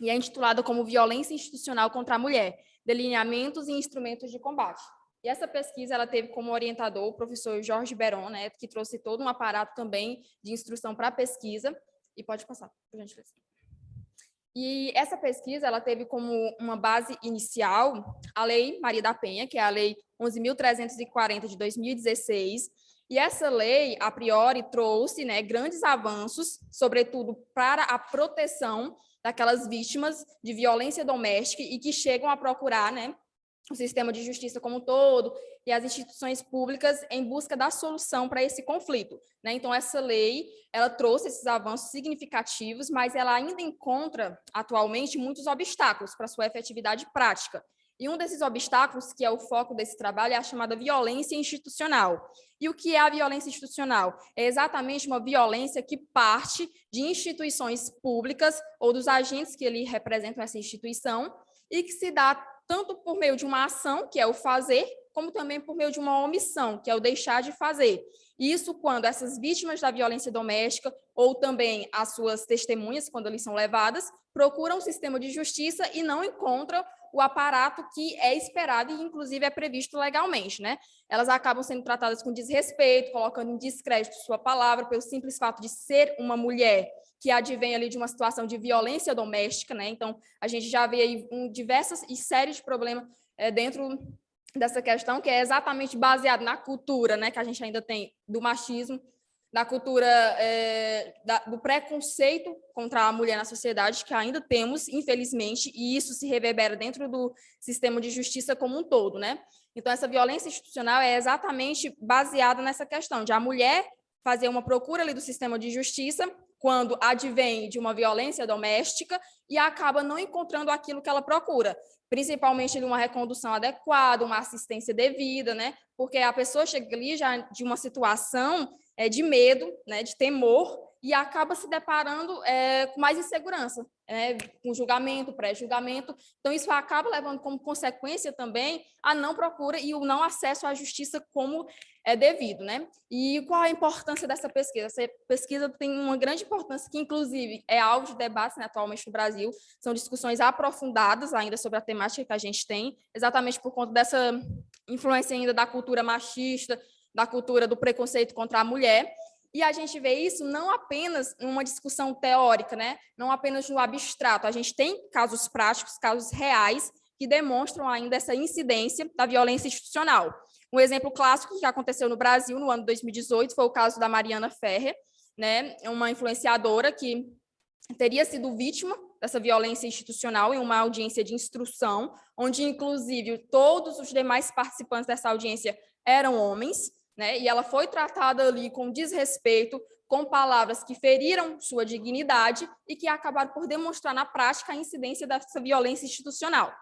e é intitulada como Violência Institucional contra a Mulher, Delineamentos e Instrumentos de Combate. E essa pesquisa, ela teve como orientador o professor Jorge Beron, né, que trouxe todo um aparato também de instrução para a pesquisa, e pode passar, por gentileza. E essa pesquisa, ela teve como uma base inicial a Lei Maria da Penha, que é a Lei 11.340 de 2016, e essa lei, a priori, trouxe, né, grandes avanços, sobretudo para a proteção daquelas vítimas de violência doméstica e que chegam a procurar, né, o sistema de justiça como um todo e as instituições públicas em busca da solução para esse conflito, né? Então, essa lei, ela trouxe esses avanços significativos, mas ela ainda encontra, atualmente, muitos obstáculos para sua efetividade prática. E um desses obstáculos, que é o foco desse trabalho, é a chamada violência institucional. E o que é a violência institucional? É exatamente uma violência que parte de instituições públicas ou dos agentes que ali representam essa instituição e que se dá tanto por meio de uma ação, que é o fazer, como também por meio de uma omissão, que é o deixar de fazer. Isso quando essas vítimas da violência doméstica, ou também as suas testemunhas, quando eles são levadas, procuram o sistema de justiça e não encontram o aparato que é esperado e, inclusive, é previsto legalmente, né? Elas acabam sendo tratadas com desrespeito, colocando em descrédito sua palavra, pelo simples fato de ser uma mulher que advém ali de uma situação de violência doméstica, né? Então, a gente já vê aí diversas e séries de problemas dentro dessa questão, que é exatamente baseado na cultura, né, que a gente ainda tem do machismo, da cultura do preconceito contra a mulher na sociedade, que ainda temos, infelizmente, e isso se reverbera dentro do sistema de justiça como um todo, né? Então, essa violência institucional é exatamente baseada nessa questão de a mulher fazer uma procura ali do sistema de justiça quando advém de uma violência doméstica e acaba não encontrando aquilo que ela procura, principalmente uma recondução adequada, uma assistência devida, né? Porque a pessoa chega ali já de uma situação de medo, né, de temor, e acaba se deparando com mais insegurança, né, com julgamento, pré-julgamento. Então, isso acaba levando como consequência também a não procura e o não acesso à justiça como é devido, né? E qual a importância dessa pesquisa? Essa pesquisa tem uma grande importância, que inclusive é alvo de debate, né, atualmente no Brasil, são discussões aprofundadas ainda sobre a temática que a gente tem, exatamente por conta dessa influência ainda da cultura machista, da cultura do preconceito contra a mulher, e a gente vê isso não apenas numa discussão teórica, né? Não apenas no abstrato, a gente tem casos práticos, casos reais, que demonstram ainda essa incidência da violência institucional. Um exemplo clássico que aconteceu no Brasil no ano 2018 foi o caso da Mariana Ferrer, né? Uma influenciadora que teria sido vítima dessa violência institucional em uma audiência de instrução, onde, inclusive, todos os demais participantes dessa audiência eram homens, né? E ela foi tratada ali com desrespeito, com palavras que feriram sua dignidade e que acabaram por demonstrar na prática a incidência dessa violência institucional.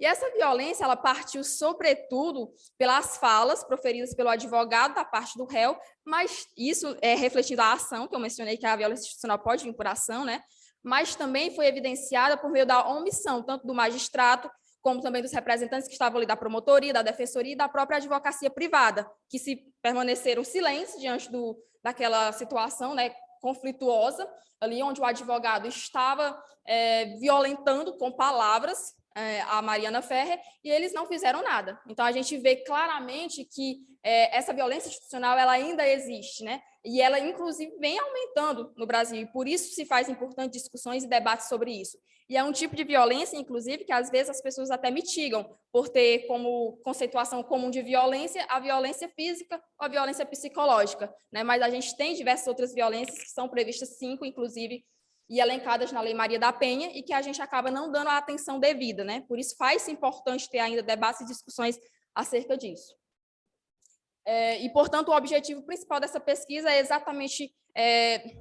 E essa violência, ela partiu, sobretudo, pelas falas proferidas pelo advogado da parte do réu, mas isso é refletido a ação, que eu mencionei que a violência institucional pode vir por ação, né? Mas também foi evidenciada por meio da omissão, tanto do magistrado, como também dos representantes que estavam ali da promotoria, da defensoria e da própria advocacia privada, que se permaneceram silêncio diante daquela situação, né, conflituosa, ali onde o advogado estava violentando com palavras a Mariana Ferrer, e eles não fizeram nada. Então, a gente vê claramente que essa violência institucional ela ainda existe, né? E ela, inclusive, vem aumentando no Brasil, e por isso se faz importantes discussões e debates sobre isso. E é um tipo de violência, inclusive, que às vezes as pessoas até mitigam, por ter como conceituação comum de violência a violência física ou a violência psicológica, né? Mas a gente tem diversas outras violências que são previstas, 5, inclusive, e elencadas na Lei Maria da Penha, e que a gente acaba não dando a atenção devida, né? Por isso faz-se importante ter ainda debates e discussões acerca disso. E, portanto, o objetivo principal dessa pesquisa é exatamente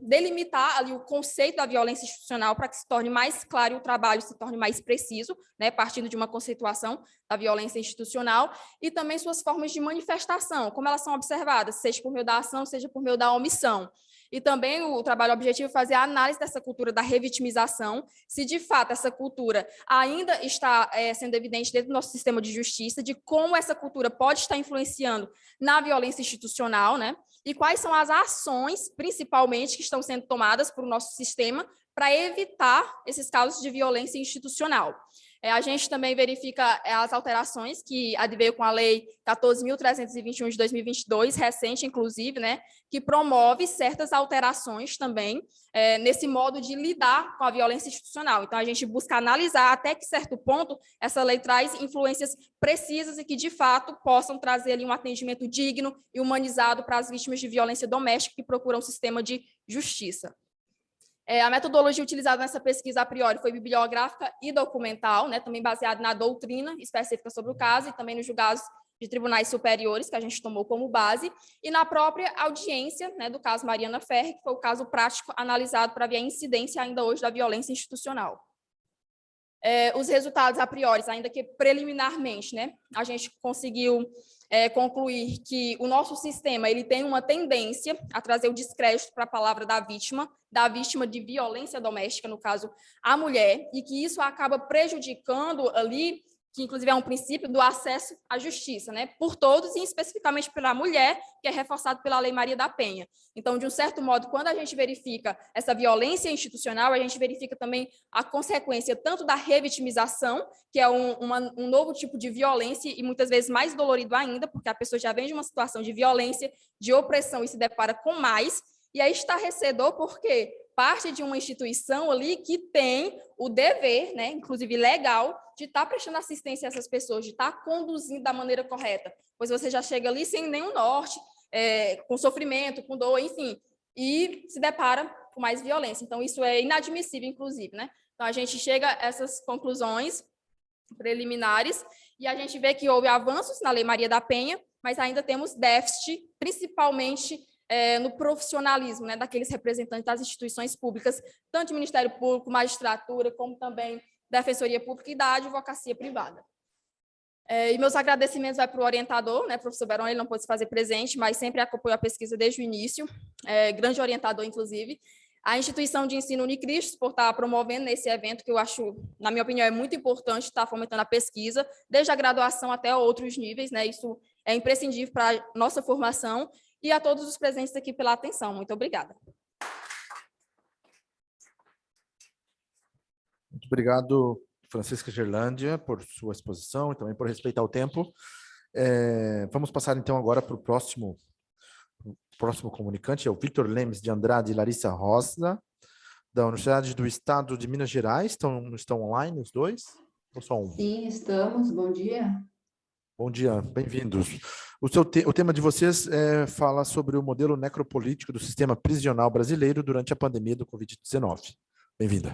delimitar ali o conceito da violência institucional para que se torne mais claro e o trabalho se torne mais preciso, né, partindo de uma conceituação da violência institucional, e também suas formas de manifestação, como elas são observadas, seja por meio da ação, seja por meio da omissão. E também o trabalho objetivo é fazer a análise dessa cultura da revitimização, se de fato essa cultura ainda está sendo evidente dentro do nosso sistema de justiça, de como essa cultura pode estar influenciando na violência institucional, né? E quais são as ações, principalmente, que estão sendo tomadas por o nosso sistema para evitar esses casos de violência institucional. A gente também verifica as alterações que adveio com a Lei 14.321 de 2022, recente, inclusive, né, que promove certas alterações também nesse modo de lidar com a violência institucional. Então, a gente busca analisar até que certo ponto essa lei traz influências precisas e que, de fato, possam trazer ali um atendimento digno e humanizado para as vítimas de violência doméstica que procuram um sistema de justiça. A metodologia utilizada nessa pesquisa, a priori, foi bibliográfica e documental, né, também baseada na doutrina específica sobre o caso e também nos julgados de tribunais superiores, que a gente tomou como base, e na própria audiência, né, do caso Mariana Ferrer, que foi o caso prático analisado para ver a incidência ainda hoje da violência institucional. Os resultados, a priori, ainda que preliminarmente, né, a gente conseguiu concluir que o nosso sistema ele tem uma tendência a trazer o descrédito para a palavra da vítima de violência doméstica, no caso, a mulher, e que isso acaba prejudicando ali, que inclusive é um princípio do acesso à justiça, né, por todos e especificamente pela mulher, que é reforçado pela Lei Maria da Penha. Então, de um certo modo, quando a gente verifica essa violência institucional, a gente verifica também a consequência tanto da revitimização, que é um novo tipo de violência e muitas vezes mais dolorido ainda, porque a pessoa já vem de uma situação de violência, de opressão e se depara com mais, e é estarrecedor porque parte de uma instituição ali que tem o dever, né, inclusive legal, de estar prestando assistência a essas pessoas, de estar conduzindo da maneira correta, pois você já chega ali sem nenhum norte, com sofrimento, com dor, enfim, e se depara com mais violência. Então, isso é inadmissível, inclusive, né? Então, a gente chega a essas conclusões preliminares e a gente vê que houve avanços na Lei Maria da Penha, mas ainda temos déficit, principalmente no profissionalismo, né, daqueles representantes das instituições públicas, tanto do Ministério Público, magistratura, como também Defensoria Pública e da advocacia privada. E meus agradecimentos vai para o orientador, né, professor Beron, ele não pôde se fazer presente, mas sempre acompanhou a pesquisa desde o início, grande orientador, inclusive. A instituição de ensino Unicristos, por estar promovendo esse evento, que eu acho, na minha opinião, é muito importante estar fomentando a pesquisa, desde a graduação até outros níveis, né? Isso é imprescindível para a nossa formação, e a todos os presentes aqui pela atenção. Muito obrigada. Muito obrigado, Francisca Gerlândia, por sua exposição e também por respeitar o tempo. Vamos passar, então, agora para o próximo comunicante, é o Vitor Lemes de Andrade e Larissa Rosa, da Universidade do Estado de Minas Gerais. Estão online os dois? Ou só um? Sim, estamos. Bom dia. Bom dia, bem-vindos. O tema de vocês fala sobre o modelo necropolítico do sistema prisional brasileiro durante a pandemia do Covid-19. Bem-vinda.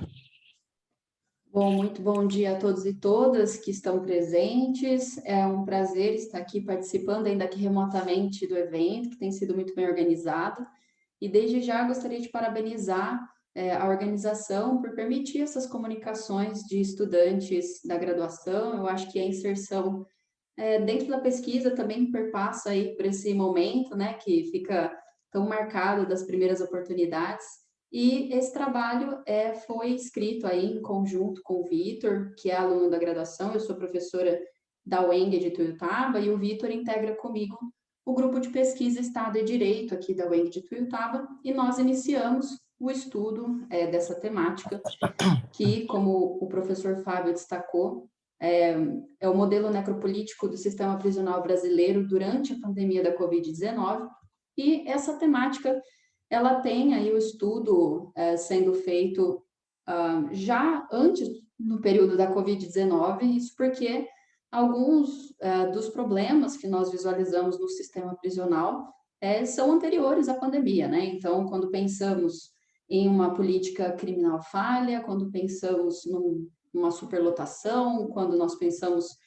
Bom, muito bom dia a todos e todas que estão presentes. É um prazer estar aqui participando, ainda que remotamente, do evento, que tem sido muito bem organizado. E desde já gostaria de parabenizar a organização por permitir essas comunicações de estudantes da graduação. Eu acho que a inserção dentro da pesquisa também perpassa aí por esse momento, né, que fica tão marcado das primeiras oportunidades. E esse trabalho foi escrito aí em conjunto com o Vitor, que é aluno da graduação. Eu sou professora da UENG de Tuiutaba e o Vitor integra comigo o grupo de pesquisa Estado e Direito aqui da UENG de Tuiutaba, e nós iniciamos o estudo dessa temática, que, como o professor Fábio destacou, é o modelo necropolítico do sistema prisional brasileiro durante a pandemia da Covid-19, e essa temática ela tem aí o estudo sendo feito já antes, no período da Covid-19, isso porque alguns dos problemas que nós visualizamos no sistema prisional são anteriores à pandemia, né? Então, quando pensamos em uma política criminal falha, quando pensamos numa superlotação, quando nós pensamos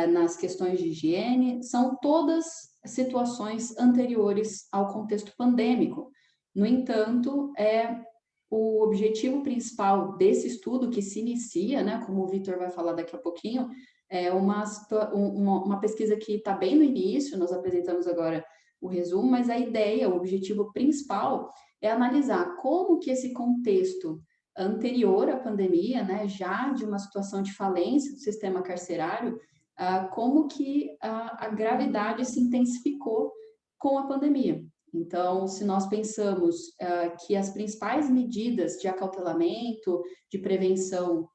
nas questões de higiene, são todas situações anteriores ao contexto pandêmico. No entanto, o objetivo principal desse estudo, que se inicia, né, como o Vitor vai falar daqui a pouquinho, é uma pesquisa que está bem no início, nós apresentamos agora o resumo, mas a ideia, o objetivo principal é analisar como que esse contexto anterior à pandemia, né, já de uma situação de falência do sistema carcerário, como que a gravidade se intensificou com a pandemia. Então, se nós pensamos que as principais medidas de acautelamento, de prevenção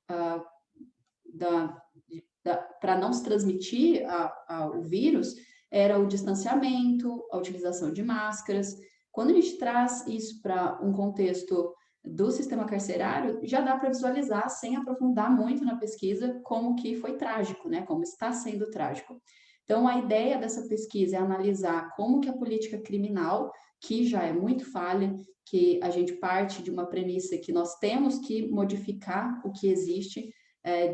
para não se transmitir o vírus, era o distanciamento, a utilização de máscaras. Quando a gente traz isso para um contexto do sistema carcerário, já dá para visualizar, sem aprofundar muito na pesquisa, como que foi trágico, né? Como está sendo trágico. Então, a ideia dessa pesquisa é analisar como que a política criminal, que já é muito falha, que a gente parte de uma premissa que nós temos que modificar o que existe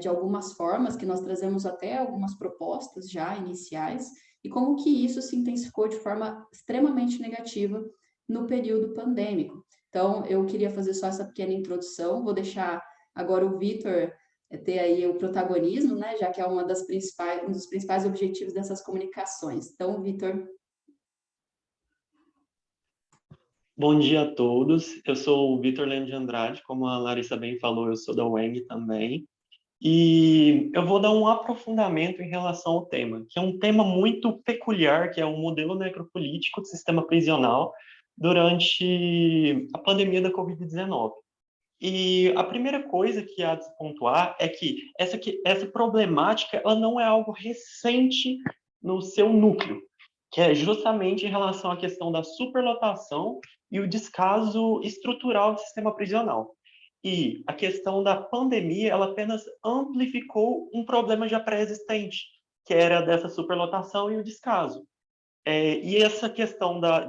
de algumas formas, que nós trazemos até algumas propostas já iniciais, e como que isso se intensificou de forma extremamente negativa no período pandêmico. Então, eu queria fazer só essa pequena introdução, vou deixar agora o Vitor ter aí o protagonismo, né, já que é um dos principais objetivos dessas comunicações. Então, Vitor. Bom dia a todos, eu sou o Vitor Lemes de Andrade, como a Larissa bem falou, eu sou da UENG também, e eu vou dar um aprofundamento em relação ao tema, que é um tema muito peculiar, que é o modelo necropolítico do sistema prisional durante a pandemia da Covid-19. E a primeira coisa que há de se pontuar é que essa problemática ela não é algo recente no seu núcleo, que é justamente em relação à questão da superlotação e o descaso estrutural do sistema prisional. E a questão da pandemia, ela apenas amplificou um problema já pré-existente, que era dessa superlotação e o descaso. E essa questão da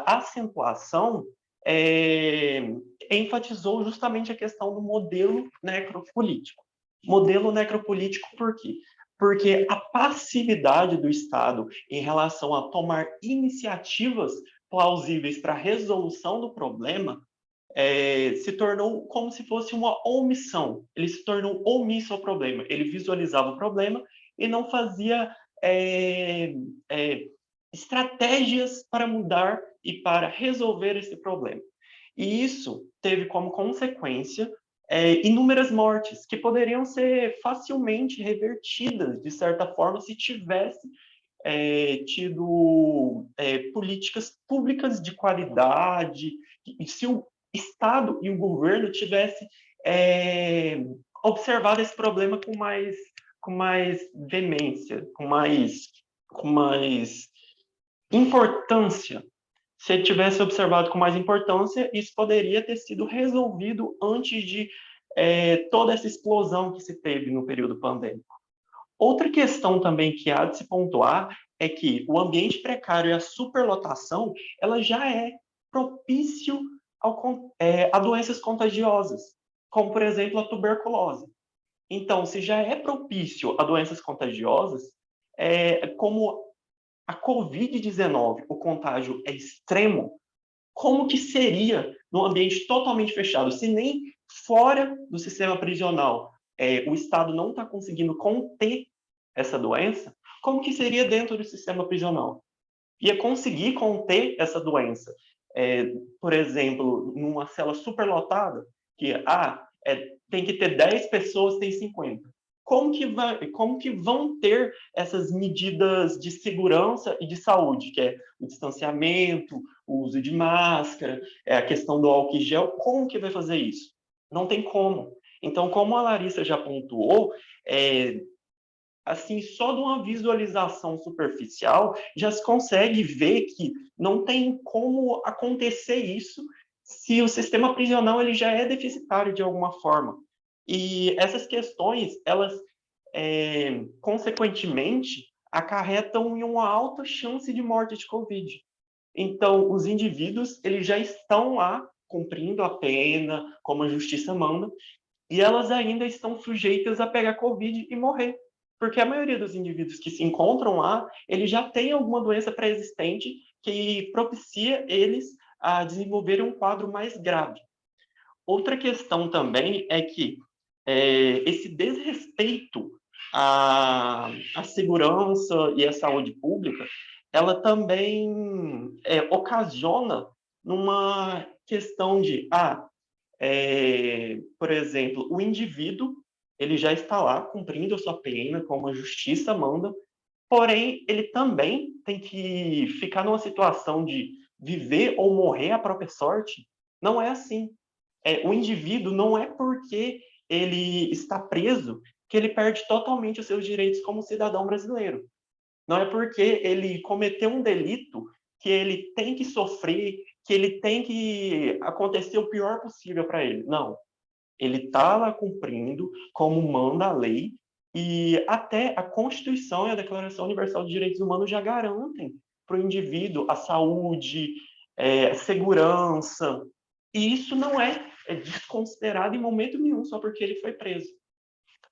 acentuação enfatizou justamente a questão do modelo necropolítico. Modelo necropolítico por quê? Porque a passividade do Estado em relação a tomar iniciativas plausíveis para a resolução do problema se tornou como se fosse uma omissão. Ele se tornou omisso ao problema. Ele visualizava o problema e não fazia estratégias para mudar e para resolver esse problema. E isso teve como consequência inúmeras mortes, que poderiam ser facilmente revertidas, de certa forma, se tivesse tido políticas públicas de qualidade, e se o Estado e o governo tivessem observado esse problema com mais veemência, com mais importância. Se ele tivesse observado com mais importância, isso poderia ter sido resolvido antes de toda essa explosão que se teve no período pandêmico. Outra questão também que há de se pontuar é que o ambiente precário e a superlotação, ela já é propício a doenças contagiosas, como, por exemplo, a tuberculose. Então, se já é propício a doenças contagiosas, como a Covid-19, o contágio é extremo, como que seria num ambiente totalmente fechado, se nem fora do sistema prisional o Estado não está conseguindo conter essa doença, como que seria dentro do sistema prisional? Ia conseguir conter essa doença, por exemplo, numa cela superlotada, que tem que ter 10 pessoas, tem 50. Como que vão ter essas medidas de segurança e de saúde, que é o distanciamento, o uso de máscara, a questão do álcool em gel? Como que vai fazer isso? Não tem como. Então, como a Larissa já pontuou, assim, só de uma visualização superficial, já se consegue ver que não tem como acontecer isso se o sistema prisional ele já é deficitário de alguma forma. E essas questões, elas, consequentemente, acarretam em uma alta chance de morte de Covid. Então, os indivíduos, eles já estão lá cumprindo a pena, como a justiça manda, e elas ainda estão sujeitas a pegar Covid e morrer. Porque a maioria dos indivíduos que se encontram lá, eles já têm alguma doença pré-existente que propicia eles a desenvolverem um quadro mais grave. Outra questão também é que esse desrespeito à segurança e à saúde pública, ela também ocasiona numa questão de, por exemplo, o indivíduo ele já está lá cumprindo a sua pena, como a justiça manda, porém, ele também tem que ficar numa situação de viver ou morrer à própria sorte. Não é assim. O indivíduo não é porque ele está preso que ele perde totalmente os seus direitos como cidadão brasileiro. Não é porque ele cometeu um delito que ele tem que sofrer, que ele tem que acontecer o pior possível para ele. Não. Ele está lá cumprindo como manda a lei, e até a Constituição e a Declaração Universal de Direitos Humanos já garantem para o indivíduo a saúde, a segurança, e isso não é desconsiderado em momento nenhum só porque ele foi preso.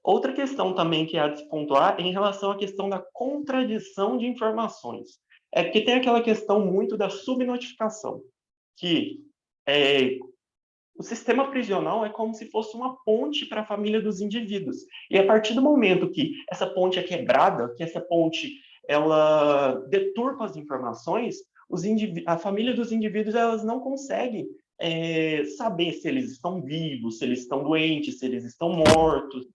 Outra questão também que há de se pontuar é em relação à questão da contradição de informações. É porque tem aquela questão muito da subnotificação, que o sistema prisional é como se fosse uma ponte para a família dos indivíduos. E a partir do momento que essa ponte é quebrada, que essa ponte ela deturpa as informações, a família dos indivíduos elas não conseguem saber se eles estão vivos, se eles estão doentes, se eles estão mortos.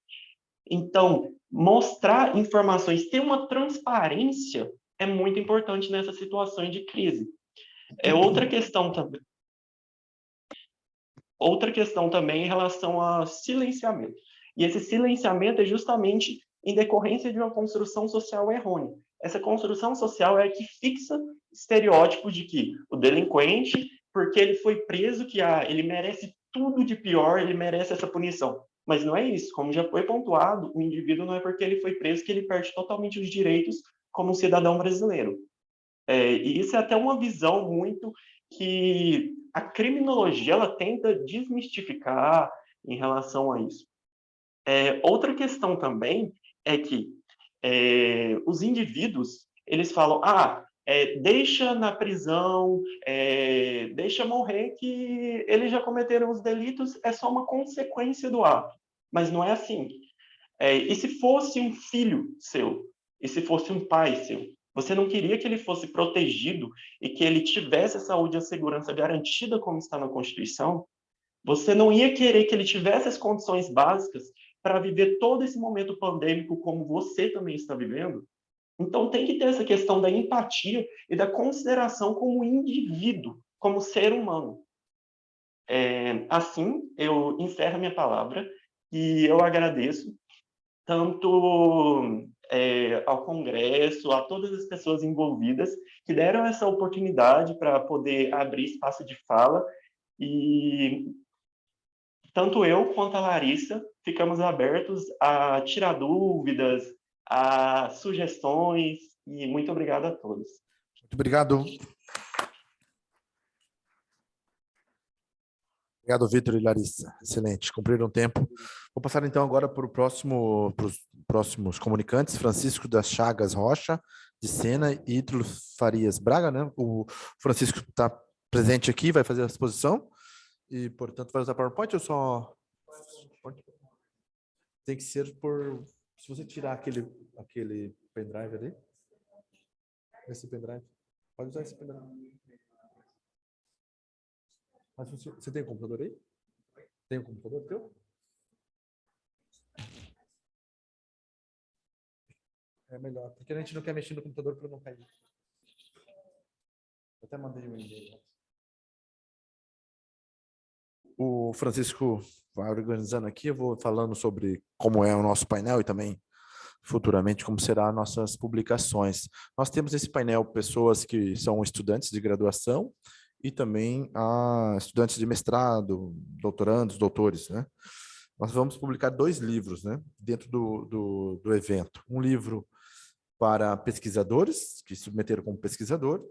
Então, mostrar informações, ter uma transparência é muito importante nessas situações de crise. Outra questão também em relação a silenciamento. E esse silenciamento é justamente em decorrência de uma construção social errônea. Essa construção social é a que fixa estereótipos de que o delinquente, porque ele foi preso, que ele merece tudo de pior, ele merece essa punição. Mas não é isso. Como já foi pontuado, o indivíduo não é porque ele foi preso que ele perde totalmente os direitos como um cidadão brasileiro. E isso é até uma visão muito que a criminologia ela tenta desmistificar em relação a isso. Outra questão também é que os indivíduos, eles falam, deixa na prisão, deixa morrer que eles já cometeram os delitos, é só uma consequência do ato. Mas não é assim. E se fosse um filho seu? E se fosse um pai seu? Você não queria que ele fosse protegido e que ele tivesse a saúde e a segurança garantida como está na Constituição? Você não ia querer que ele tivesse as condições básicas para viver todo esse momento pandêmico como você também está vivendo? Então, tem que ter essa questão da empatia e da consideração como indivíduo, como ser humano. Assim, eu encerro a minha palavra e eu agradeço tanto ao Congresso, a todas as pessoas envolvidas que deram essa oportunidade para poder abrir espaço de fala, e tanto eu quanto a Larissa ficamos abertos a tirar dúvidas, a sugestões, e muito obrigado a todos. Muito obrigado. Obrigado, Vitor e Larissa. Excelente, cumpriram o tempo. Vou passar então agora para os próximos comunicantes, Francisco das Chagas Rocha, de Sena, e Ítalo Farias Braga, né? O Francisco está presente aqui, vai fazer a exposição, e, portanto, vai usar PowerPoint ou só... Tem que ser por... Se você tirar aquele pendrive ali, esse pendrive, pode usar esse pendrive. Mas você tem um computador aí? Tem um computador teu? É melhor, porque a gente não quer mexer no computador para não cair. Eu até mandei um e-mail. O Francisco vai organizando aqui, eu vou falando sobre como é o nosso painel e também futuramente como serão as nossas publicações. Nós temos nesse painel pessoas que são estudantes de graduação e também estudantes de mestrado, doutorandos, doutores, né? Nós vamos publicar 2 livros, né, dentro do evento. Um livro para pesquisadores, que submeteram como pesquisador,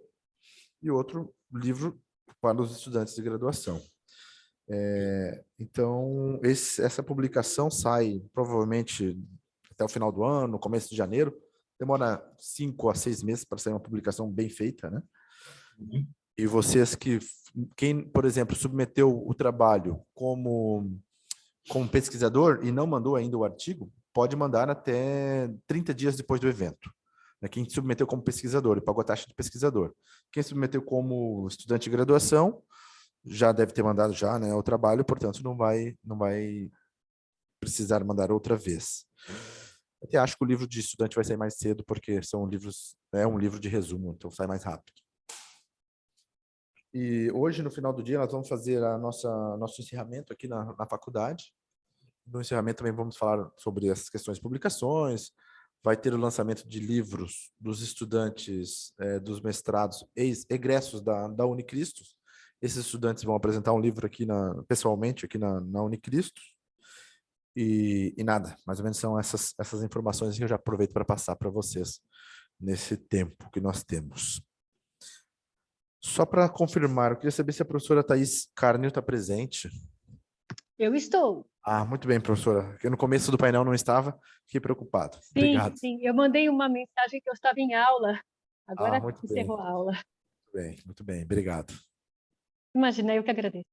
e outro livro para os estudantes de graduação. Então, essa publicação sai provavelmente até o final do ano, começo de janeiro. Demora 5 a 6 meses para sair uma publicação bem feita, né? Uhum. E vocês quem, por exemplo, submeteu o trabalho como pesquisador e não mandou ainda o artigo, pode mandar até 30 dias depois do evento. Quem submeteu como pesquisador e pagou a taxa de pesquisador. Quem submeteu como estudante de graduação já deve ter mandado já, né, o trabalho, portanto não vai precisar mandar outra vez. Eu até acho que o livro de estudante vai sair mais cedo, porque é um livro de resumo, então sai mais rápido. E hoje, no final do dia, nós vamos fazer nosso encerramento aqui na faculdade. No encerramento também vamos falar sobre essas questões de publicações, vai ter o lançamento de livros dos estudantes dos mestrados egressos da Unicristos. Esses estudantes vão apresentar um livro aqui pessoalmente aqui na Unicristos. E nada, mais ou menos são essas informações que eu já aproveito para passar para vocês nesse tempo que nós temos. Só para confirmar, eu queria saber se a professora Thaís Carnil está presente. Eu estou. Muito bem, professora. Porque no começo do painel não estava, fiquei preocupado. Sim, obrigado. sim. Eu mandei uma mensagem que eu estava em aula. Agora encerrou a aula. Muito bem. Obrigado. Imagina, eu que agradeço.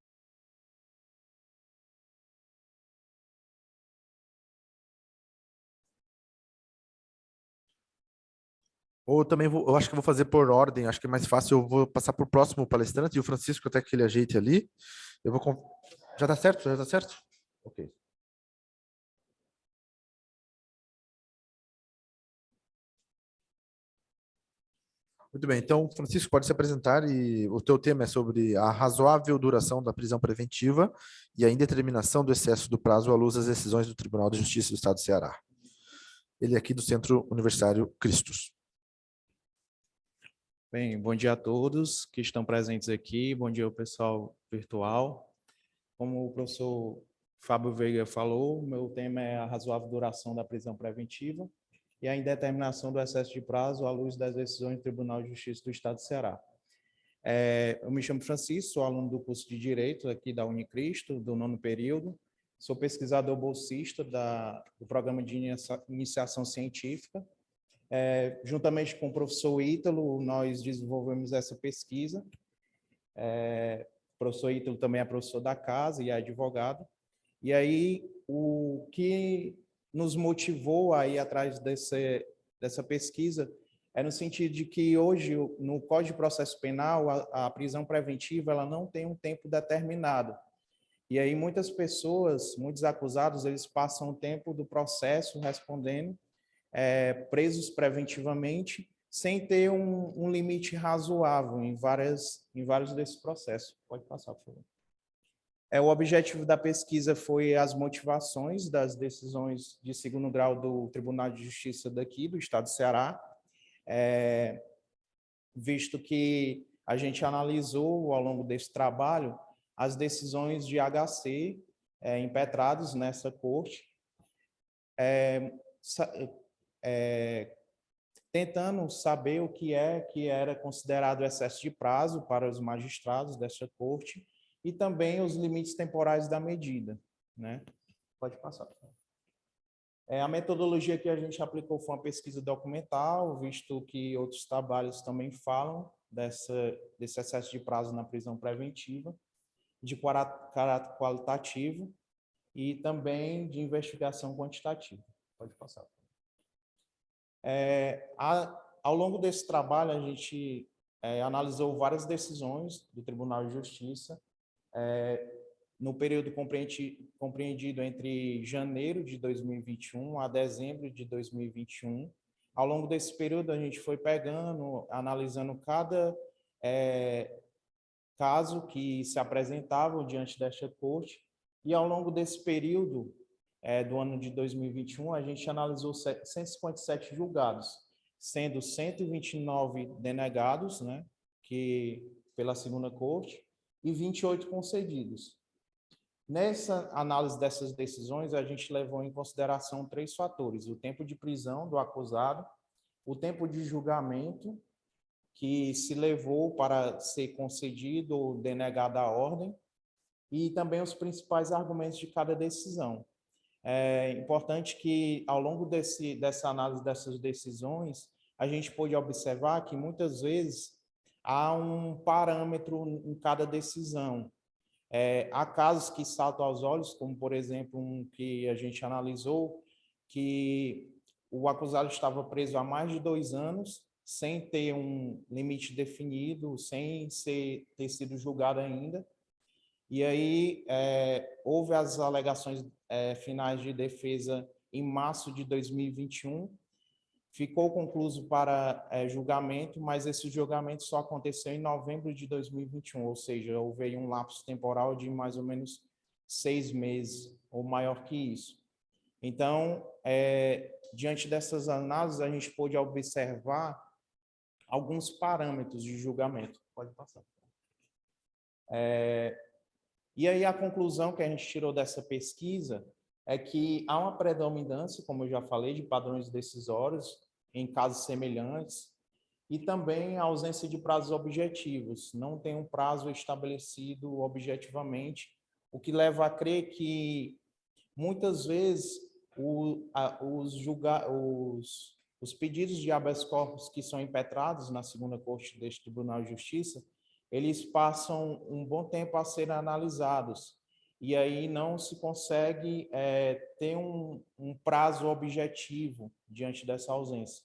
Ou também eu acho que vou fazer por ordem, acho que é mais fácil, eu vou passar para o próximo palestrante, e o Francisco até que ele ajeite ali. Já está certo? Já está certo? Ok. Muito bem, então, Francisco, pode se apresentar, e o teu tema é sobre a razoável duração da prisão preventiva e a indeterminação do excesso do prazo à luz das decisões do Tribunal de Justiça do Estado do Ceará. Ele é aqui do Centro Universitário Cristos. Bem, bom dia a todos que estão presentes aqui, bom dia ao pessoal virtual. Como o professor Fábio Veiga falou, meu tema é a razoável duração da prisão preventiva e a indeterminação do excesso de prazo à luz das decisões do Tribunal de Justiça do Estado do Ceará. Eu me chamo Francisco, sou aluno do curso de Direito aqui da Unicristo, do 9º período. Sou pesquisador bolsista do Programa de Iniciação Científica. Juntamente com o professor Ítalo, nós desenvolvemos essa pesquisa. O professor Ítalo também é professor da casa e é advogado. E aí, o que nos motivou a ir atrás dessa pesquisa é no sentido de que hoje, no Código de Processo Penal, a prisão preventiva ela não tem um tempo determinado. E aí muitas pessoas, muitos acusados, eles passam o tempo do processo respondendo, presos preventivamente, sem ter um limite razoável em vários desses processos. Pode passar, por favor. O objetivo da pesquisa foi as motivações das decisões de 2º grau do Tribunal de Justiça daqui, do Estado do Ceará, visto que a gente analisou ao longo desse trabalho as decisões de HC impetradas nessa corte, tentando saber o que era considerado excesso de prazo para os magistrados dessa corte e também os limites temporais da medida, né? Pode passar. A metodologia que a gente aplicou foi uma pesquisa documental, visto que outros trabalhos também falam desse excesso de prazo na prisão preventiva, de caráter qualitativo e também de investigação quantitativa. Pode passar. Ao longo desse trabalho, a gente analisou várias decisões do Tribunal de Justiça, no período compreendido entre janeiro de 2021 a dezembro de 2021. Ao longo desse período, a gente foi analisando cada caso que se apresentava diante desta corte, e ao longo desse período do ano de 2021, a gente analisou 157 julgados, sendo 129 denegados, né, pela 2ª corte, e 28 concedidos. Nessa análise dessas decisões, a gente levou em consideração 3 fatores: o tempo de prisão do acusado, o tempo de julgamento que se levou para ser concedido ou denegada a ordem, e também os principais argumentos de cada decisão. É importante que, ao longo dessa análise dessas decisões, a gente pôde observar que, muitas vezes, há um parâmetro em cada decisão. Há casos que saltam aos olhos, como, por exemplo, um que a gente analisou, que o acusado estava preso há mais de 2 anos, sem ter um limite definido, sem ter sido julgado ainda. E aí houve as alegações finais de defesa em março de 2021, ficou concluído para julgamento, mas esse julgamento só aconteceu em novembro de 2021, ou seja, houve aí um lapso temporal de mais ou menos 6 meses, ou maior que isso. Então, diante dessas análises, a gente pôde observar alguns parâmetros de julgamento. Pode passar. E aí a conclusão que a gente tirou dessa pesquisa é que há uma predominância, como eu já falei, de padrões decisórios em casos semelhantes, e também a ausência de prazos objetivos. Não tem um prazo estabelecido objetivamente, o que leva a crer que, muitas vezes, os pedidos de habeas corpus que são impetrados na 2ª Corte deste Tribunal de Justiça, eles passam um bom tempo a serem analisados, e aí não se consegue ter um prazo objetivo diante dessa ausência.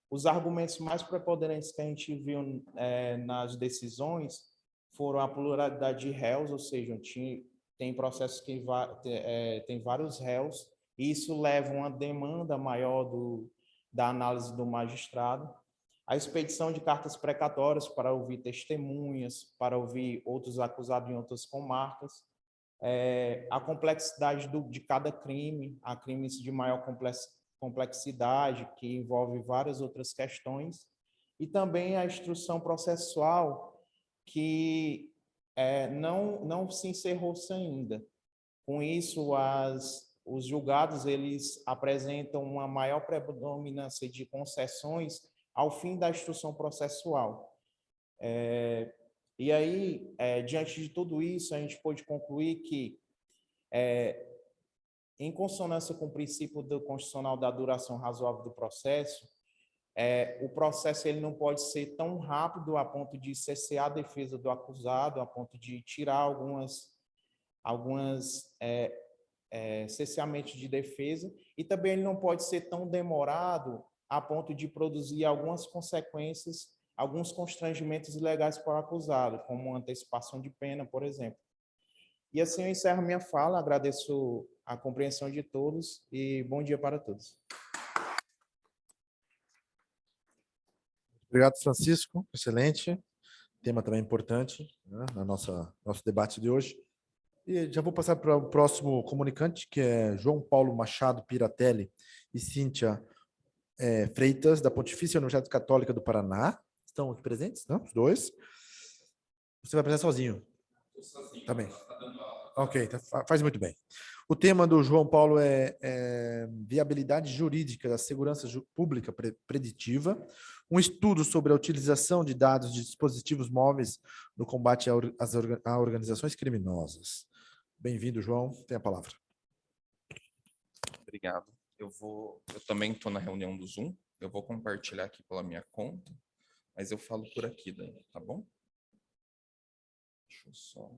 Os argumentos mais preponderantes que a gente viu nas decisões foram a pluralidade de réus, ou seja, tem processos que tem vários réus, e isso leva a uma demanda maior da análise do magistrado. A expedição de cartas precatórias para ouvir testemunhas, para ouvir outros acusados em outras comarcas, a complexidade de cada crime, há crimes de maior complexidade, que envolve várias outras questões, e também a instrução processual, que não se encerrou-se ainda. Com isso, os julgados eles apresentam uma maior predominância de concessões ao fim da instrução processual. E aí, diante de tudo isso, a gente pôde concluir que, em consonância com o princípio constitucional da duração razoável do processo, o processo ele não pode ser tão rápido a ponto de cessear a defesa do acusado, a ponto de tirar algumas cesseamentos de defesa, e também ele não pode ser tão demorado a ponto de produzir algumas consequências, alguns constrangimentos ilegais para o acusado, como antecipação de pena, por exemplo. E assim eu encerro minha fala, agradeço a compreensão de todos e bom dia para todos. Obrigado, Francisco. Excelente. Tema também importante, né, na nosso debate de hoje. E já vou passar para o próximo comunicante, que é João Paulo Machado Piratelli e Cíntia Freitas, da Pontifícia Universidade Católica do Paraná. Estão aqui presentes, não? Os dois. Você vai apresentar sozinho? Sozinho. Tá bem. Ok, faz muito bem. O tema do João Paulo é viabilidade jurídica da segurança pública preditiva, um estudo sobre a utilização de dados de dispositivos móveis no combate a organizações criminosas. Bem-vindo, João. Tem a palavra. Obrigado. Eu também estou na reunião do Zoom. Eu vou compartilhar aqui pela minha conta, mas eu falo por aqui daí, tá bom? Deixa eu só...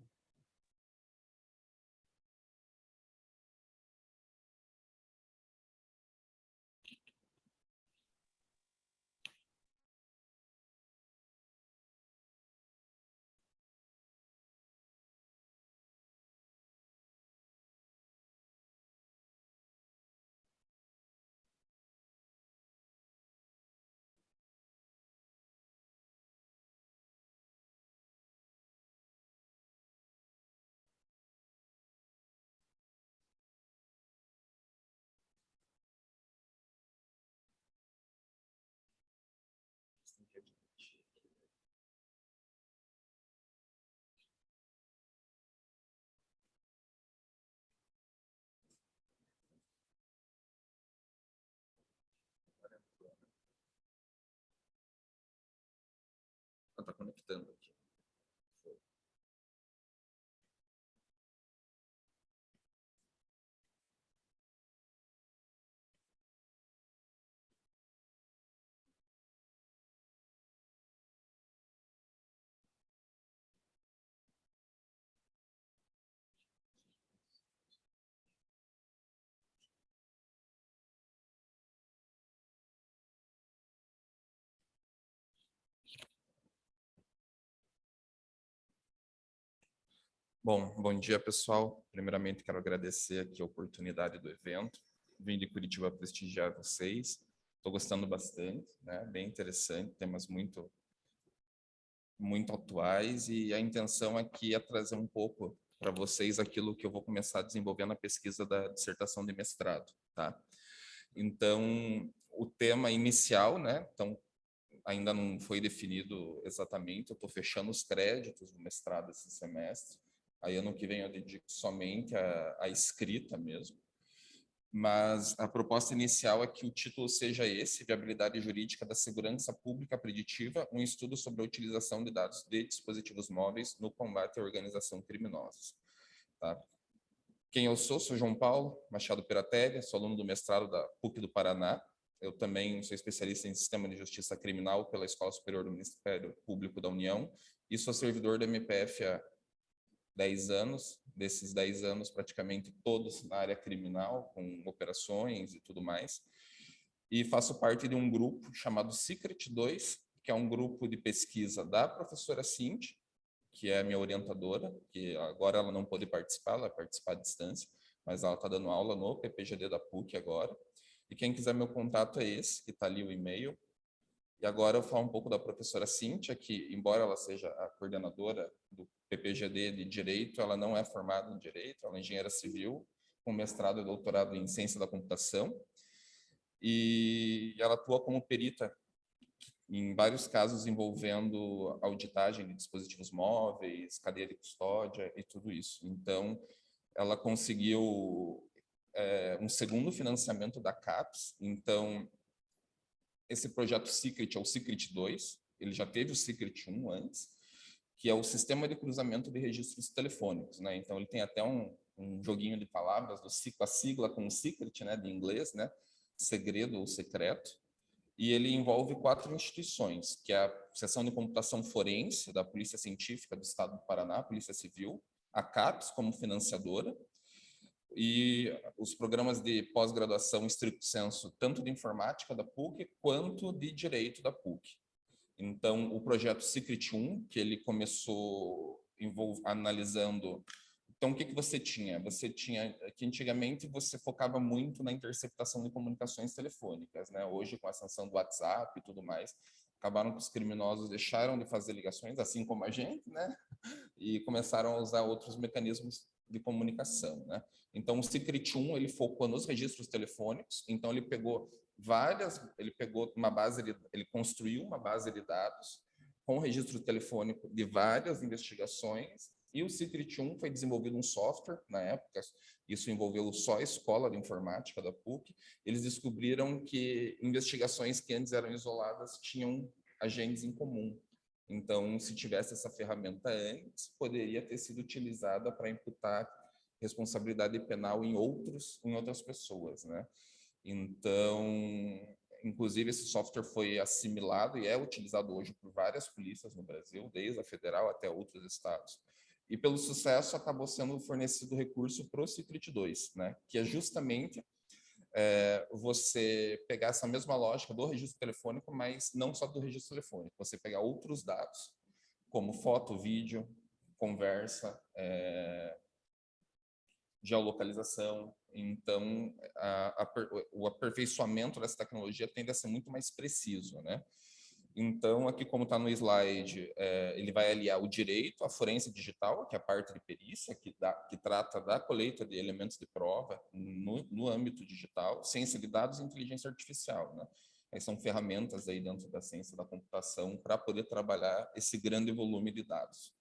Está conectando aqui. Bom dia, pessoal. Primeiramente, quero agradecer aqui a oportunidade do evento. Vim de Curitiba prestigiar vocês. Estou gostando bastante, né? Bem interessante, temas muito atuais, e a intenção aqui é trazer um pouco para vocês aquilo que eu vou começar a desenvolver na pesquisa da dissertação de mestrado, tá? Então, o tema inicial, né? Então, ainda não foi definido exatamente, eu estou fechando os créditos do mestrado esse semestre. Aí, ano que vem, eu dedico somente à escrita mesmo. Mas a proposta inicial é que o título seja esse: Viabilidade Jurídica da Segurança Pública Preditiva, um estudo sobre a utilização de dados de dispositivos móveis no combate à organização criminosa. Tá? Quem eu sou? Sou João Paulo Machado Piratelli, sou aluno do mestrado da PUC do Paraná. Eu também sou especialista em Sistema de Justiça Criminal pela Escola Superior do Ministério Público da União e sou servidor da MPF há 10 anos, desses 10 anos praticamente todos na área criminal, com operações e tudo mais, e faço parte de um grupo chamado Secret 2, que é um grupo de pesquisa da professora Cinti, que é a minha orientadora, que agora ela não pôde participar, ela vai participar à distância, mas ela está dando aula no PPGD da PUC agora, e quem quiser meu contato é esse, que está ali o e-mail. E agora eu falo um pouco da professora Cíntia, que, embora ela seja a coordenadora do PPGD de Direito, ela não é formada em Direito, ela é engenheira civil, com mestrado e doutorado em Ciência da Computação, e ela atua como perita em vários casos envolvendo auditagem de dispositivos móveis, cadeia de custódia e tudo isso. Então, ela conseguiu um segundo financiamento da CAPES, então esse projeto Secret é o Secret 2, ele já teve o Secret 1 antes, que é o sistema de cruzamento de registros telefônicos, né? Então ele tem até um joguinho de palavras, a sigla com o secret, né, de inglês, né, segredo ou secreto, e ele envolve 4 instituições, que é a Seção de Computação Forense da Polícia Científica do Estado do Paraná, Polícia Civil, a CAPES como financiadora, e os programas de pós-graduação estricto sensu, tanto de informática da PUC, quanto de direito da PUC. Então, o projeto Secret 1, que ele começou analisando... Então, o que você tinha? Você tinha que antigamente você focava muito na interceptação de comunicações telefônicas, né? Hoje, com a ascensão do WhatsApp e tudo mais, acabaram que os criminosos deixaram de fazer ligações, assim como a gente, né? E começaram a usar outros mecanismos de comunicação, né? Então, o Secret 1, ele focou nos registros telefônicos, então ele pegou uma base, ele construiu uma base de dados com registro telefônico de várias investigações, e o Secret 1 foi desenvolvido um software, na época, isso envolveu só a escola de informática da PUC, eles descobriram que investigações que antes eram isoladas tinham agentes em comum. Então, se tivesse essa ferramenta antes, poderia ter sido utilizada para imputar responsabilidade penal em outras pessoas, né? Então, inclusive, esse software foi assimilado e é utilizado hoje por várias polícias no Brasil, desde a federal até outros estados. E, pelo sucesso, acabou sendo fornecido recurso para o Secret 2, né? Que é justamente você pegar essa mesma lógica do registro telefônico, mas não só do registro telefônico, você pegar outros dados, como foto, vídeo, conversa, geolocalização. Então, o aperfeiçoamento dessa tecnologia tende a ser muito mais preciso, né? Então, aqui como está no slide, ele vai aliar o direito à forense digital, que é a parte de perícia, que trata da colheita de elementos de prova no âmbito digital, ciência de dados e inteligência artificial, né? Aí são ferramentas aí dentro da ciência da computação para poder trabalhar esse grande volume de dados.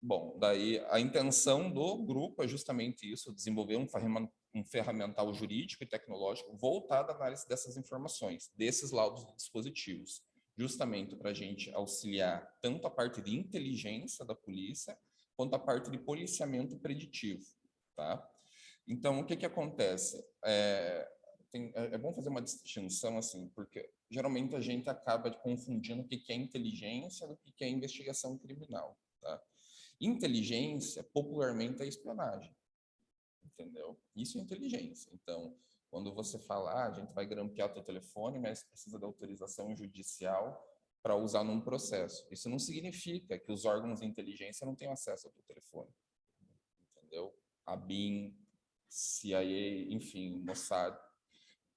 Bom, daí a intenção do grupo é justamente isso, desenvolver um ferramental jurídico e tecnológico voltado à análise dessas informações, desses laudos de dispositivos, justamente para a gente auxiliar tanto a parte de inteligência da polícia, quanto a parte de policiamento preditivo, tá? Então, o que acontece? É bom fazer uma distinção, assim, porque geralmente a gente acaba confundindo o que é inteligência do que é investigação criminal, tá? Inteligência, popularmente, é espionagem, entendeu? Isso é inteligência. Então, quando você fala, a gente vai grampear o teu telefone, mas precisa da autorização judicial para usar num processo. Isso não significa que os órgãos de inteligência não tenham acesso ao teu telefone, entendeu? A BIM, CIA, enfim, Mossad,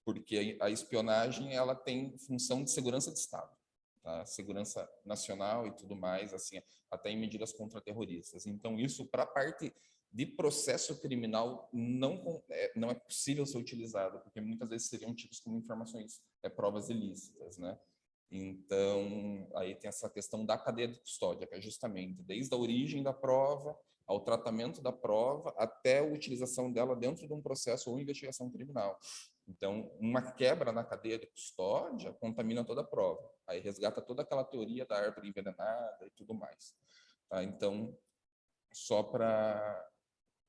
porque a espionagem ela tem função de segurança de Estado, tá? Segurança nacional e tudo mais, assim, até em medidas contra-terroristas. Então, isso para a parte de processo criminal não é possível ser utilizado, porque muitas vezes seriam tidos como informações, provas ilícitas, né? Então, aí tem essa questão da cadeia de custódia, que é justamente desde a origem da prova, ao tratamento da prova, até a utilização dela dentro de um processo ou investigação criminal. Então, uma quebra na cadeia de custódia contamina toda a prova. Aí resgata toda aquela teoria da árvore envenenada e tudo mais. Tá? Então, só para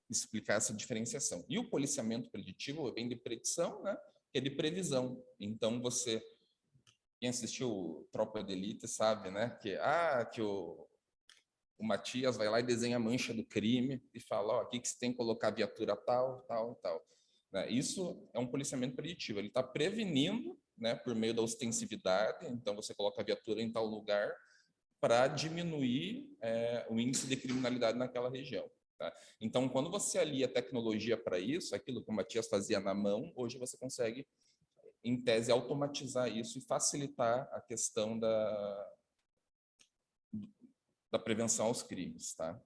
explicar essa diferenciação. E o policiamento preditivo vem de predição, né? Que é de previsão. Então, quem assistiu Tropa de Elite sabe, né? Que o Matias vai lá e desenha a mancha do crime e fala, ó, aqui que você tem que colocar a viatura tal, tal, tal. Isso é um policiamento preditivo. Ele está prevenindo, né, por meio da ostensividade. Então, você coloca a viatura em tal lugar para diminuir o índice de criminalidade naquela região. Tá? Então, quando você alia tecnologia para isso, aquilo que o Matias fazia na mão, hoje você consegue, em tese, automatizar isso e facilitar a questão da prevenção aos crimes. Tá?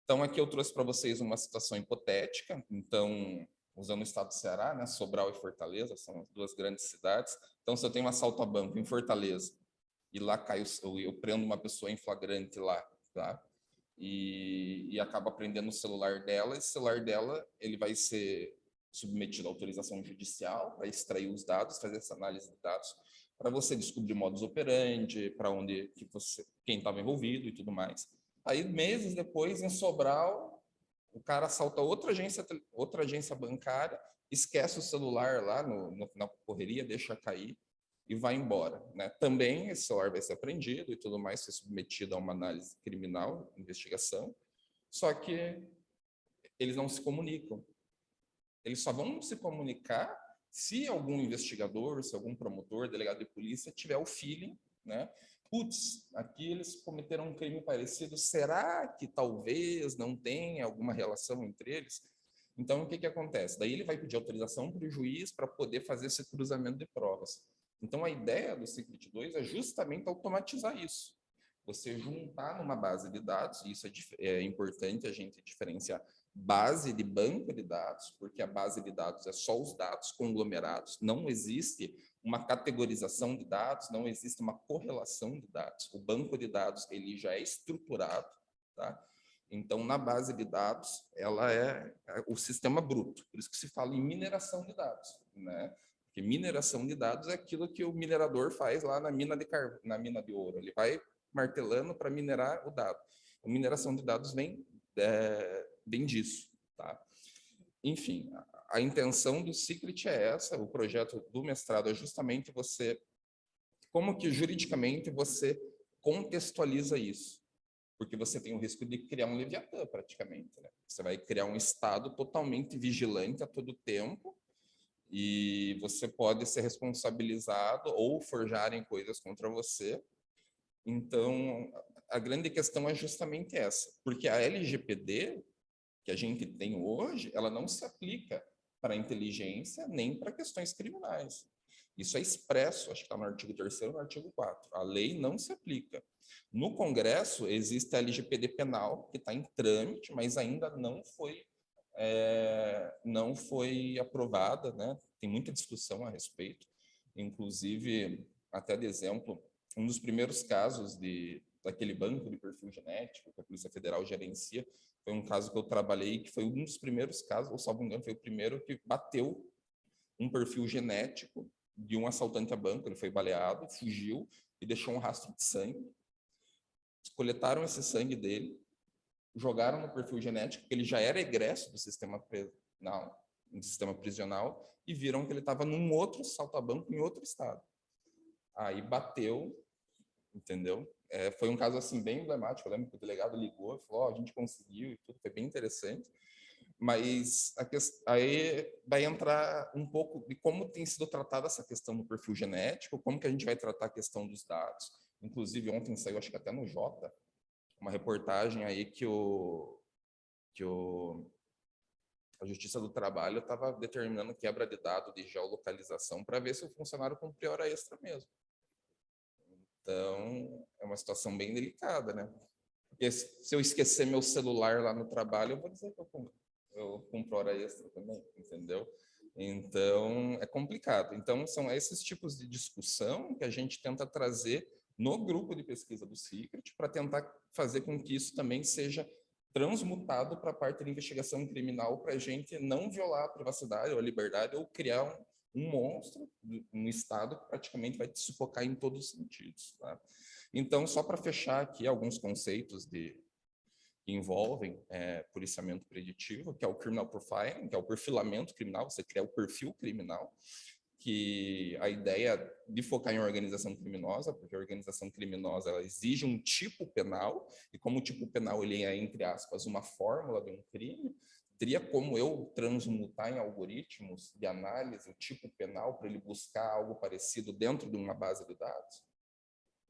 Então, aqui eu trouxe para vocês uma situação hipotética. Então, usando o estado do Ceará, né, Sobral e Fortaleza, são as 2 grandes cidades. Então, se eu tenho um assalto a banco em Fortaleza, e lá eu prendo uma pessoa em flagrante lá, tá? E acaba prendendo o celular dela, esse celular dela ele vai ser submetido à autorização judicial para extrair os dados, fazer essa análise de dados, para você descobrir modus operandi, para onde que você, quem estava envolvido e tudo mais. Aí, meses depois, em Sobral, o cara assalta outra agência bancária, esquece o celular lá na correria, deixa cair e vai embora, né? Também esse celular vai ser apreendido e tudo mais, ser submetido a uma análise criminal, investigação, só que eles não se comunicam. Eles só vão se comunicar se algum investigador, se algum promotor, delegado de polícia tiver o feeling, né? Putz, aqui eles cometeram um crime parecido, será que talvez não tenha alguma relação entre eles? Então, o que que acontece? Daí ele vai pedir autorização para o juiz para poder fazer esse cruzamento de provas. Então, a ideia do Secret 2 é justamente automatizar isso. Você juntar numa base de dados, e isso é importante a gente diferenciar base de banco de dados, porque a base de dados é só os dados conglomerados, não existe uma categorização de dados, não existe uma correlação de dados. O banco de dados ele já é estruturado, tá? Então, na base de dados, ela é o sistema bruto, por isso que se fala em mineração de dados, né? Porque mineração de dados é aquilo que o minerador faz lá na mina de ouro, ele vai martelando para minerar o dado. A mineração de dados vem disso, tá? Enfim, a intenção do Secret é essa, o projeto do mestrado é justamente você, como que juridicamente você contextualiza isso, porque você tem o risco de criar um Leviatã praticamente, né? Você vai criar um estado totalmente vigilante a todo tempo e você pode ser responsabilizado ou forjarem coisas contra você. Então, a grande questão é justamente essa, porque a LGPD que a gente tem hoje, ela não se aplica para a inteligência nem para questões criminais. Isso é expresso, acho que está no artigo 3º e no artigo 4º. A lei não se aplica. No Congresso, existe a LGPD penal, que está em trâmite, mas ainda não foi aprovada, né? Tem muita discussão a respeito. Inclusive, até de exemplo, um dos primeiros casos daquele banco de perfil genético que a Polícia Federal gerencia, foi um caso que eu trabalhei, que foi um dos primeiros casos, ou salvo engano, foi o primeiro que bateu um perfil genético de um assaltante a banco. Ele foi baleado, fugiu e deixou um rastro de sangue. Coletaram esse sangue dele, jogaram no perfil genético, que ele já era egresso do sistema prisional, e viram que ele estava num outro assalto a banco em outro estado. Aí bateu, entendeu? Foi um caso assim bem emblemático. Eu lembro que o delegado ligou e falou: a gente conseguiu e tudo, foi bem interessante. Mas aí vai entrar um pouco de como tem sido tratada essa questão do perfil genético, como que a gente vai tratar a questão dos dados. Inclusive, ontem saiu, acho que até no Jota, uma reportagem aí que a Justiça do Trabalho estava determinando quebra de dado de geolocalização para ver se o funcionário cumpria hora extra mesmo. Então, é uma situação bem delicada, né? Porque se eu esquecer meu celular lá no trabalho, eu vou dizer que eu cumpro hora extra também, entendeu? Então, é complicado. Então, são esses tipos de discussão que a gente tenta trazer no grupo de pesquisa do Secret para tentar fazer com que isso também seja transmutado para a parte de investigação criminal, para a gente não violar a privacidade ou a liberdade ou criar um monstro, um Estado que praticamente vai te sufocar em todos os sentidos. Tá? Então, só para fechar aqui alguns conceitos que envolvem policiamento preditivo, que é o criminal profiling, que é o perfilamento criminal, você cria o perfil criminal, que a ideia de focar em organização criminosa, porque a organização criminosa ela exige um tipo penal, e como o tipo penal ele é, entre aspas, uma fórmula de um crime, teria como eu transmutar em algoritmos de análise o tipo penal para ele buscar algo parecido dentro de uma base de dados?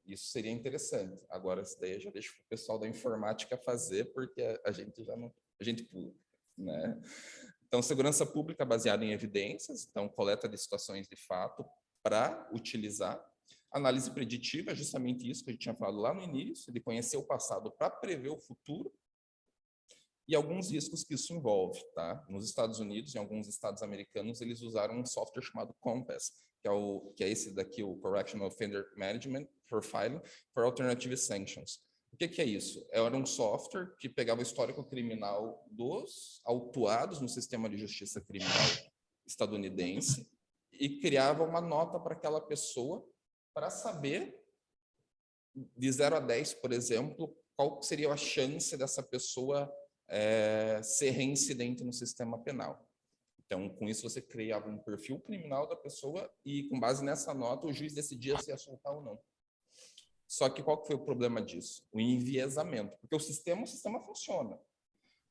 Isso seria interessante. Agora, isso daí eu já deixo para o pessoal da informática fazer, porque a gente já não... A gente pula, né? Então, segurança pública baseada em evidências, então, coleta de situações de fato para utilizar. Análise preditiva, justamente isso que a gente tinha falado lá no início, de conhecer o passado para prever o futuro. E alguns riscos que isso envolve, tá? Nos Estados Unidos, em alguns estados americanos, eles usaram um software chamado Compass, que é esse daqui, o Correctional Offender Management Profiling for Alternative Sanctions. O que é isso? Era um software que pegava o histórico criminal dos autuados no sistema de justiça criminal estadunidense e criava uma nota para aquela pessoa para saber, de 0 a 10, por exemplo, qual seria a chance dessa pessoa ser reincidente no sistema penal. Então, com isso, você criava um perfil criminal da pessoa e, com base nessa nota, o juiz decidia se ia soltar ou não. Só que qual que foi o problema disso? O enviesamento. Porque o sistema funciona.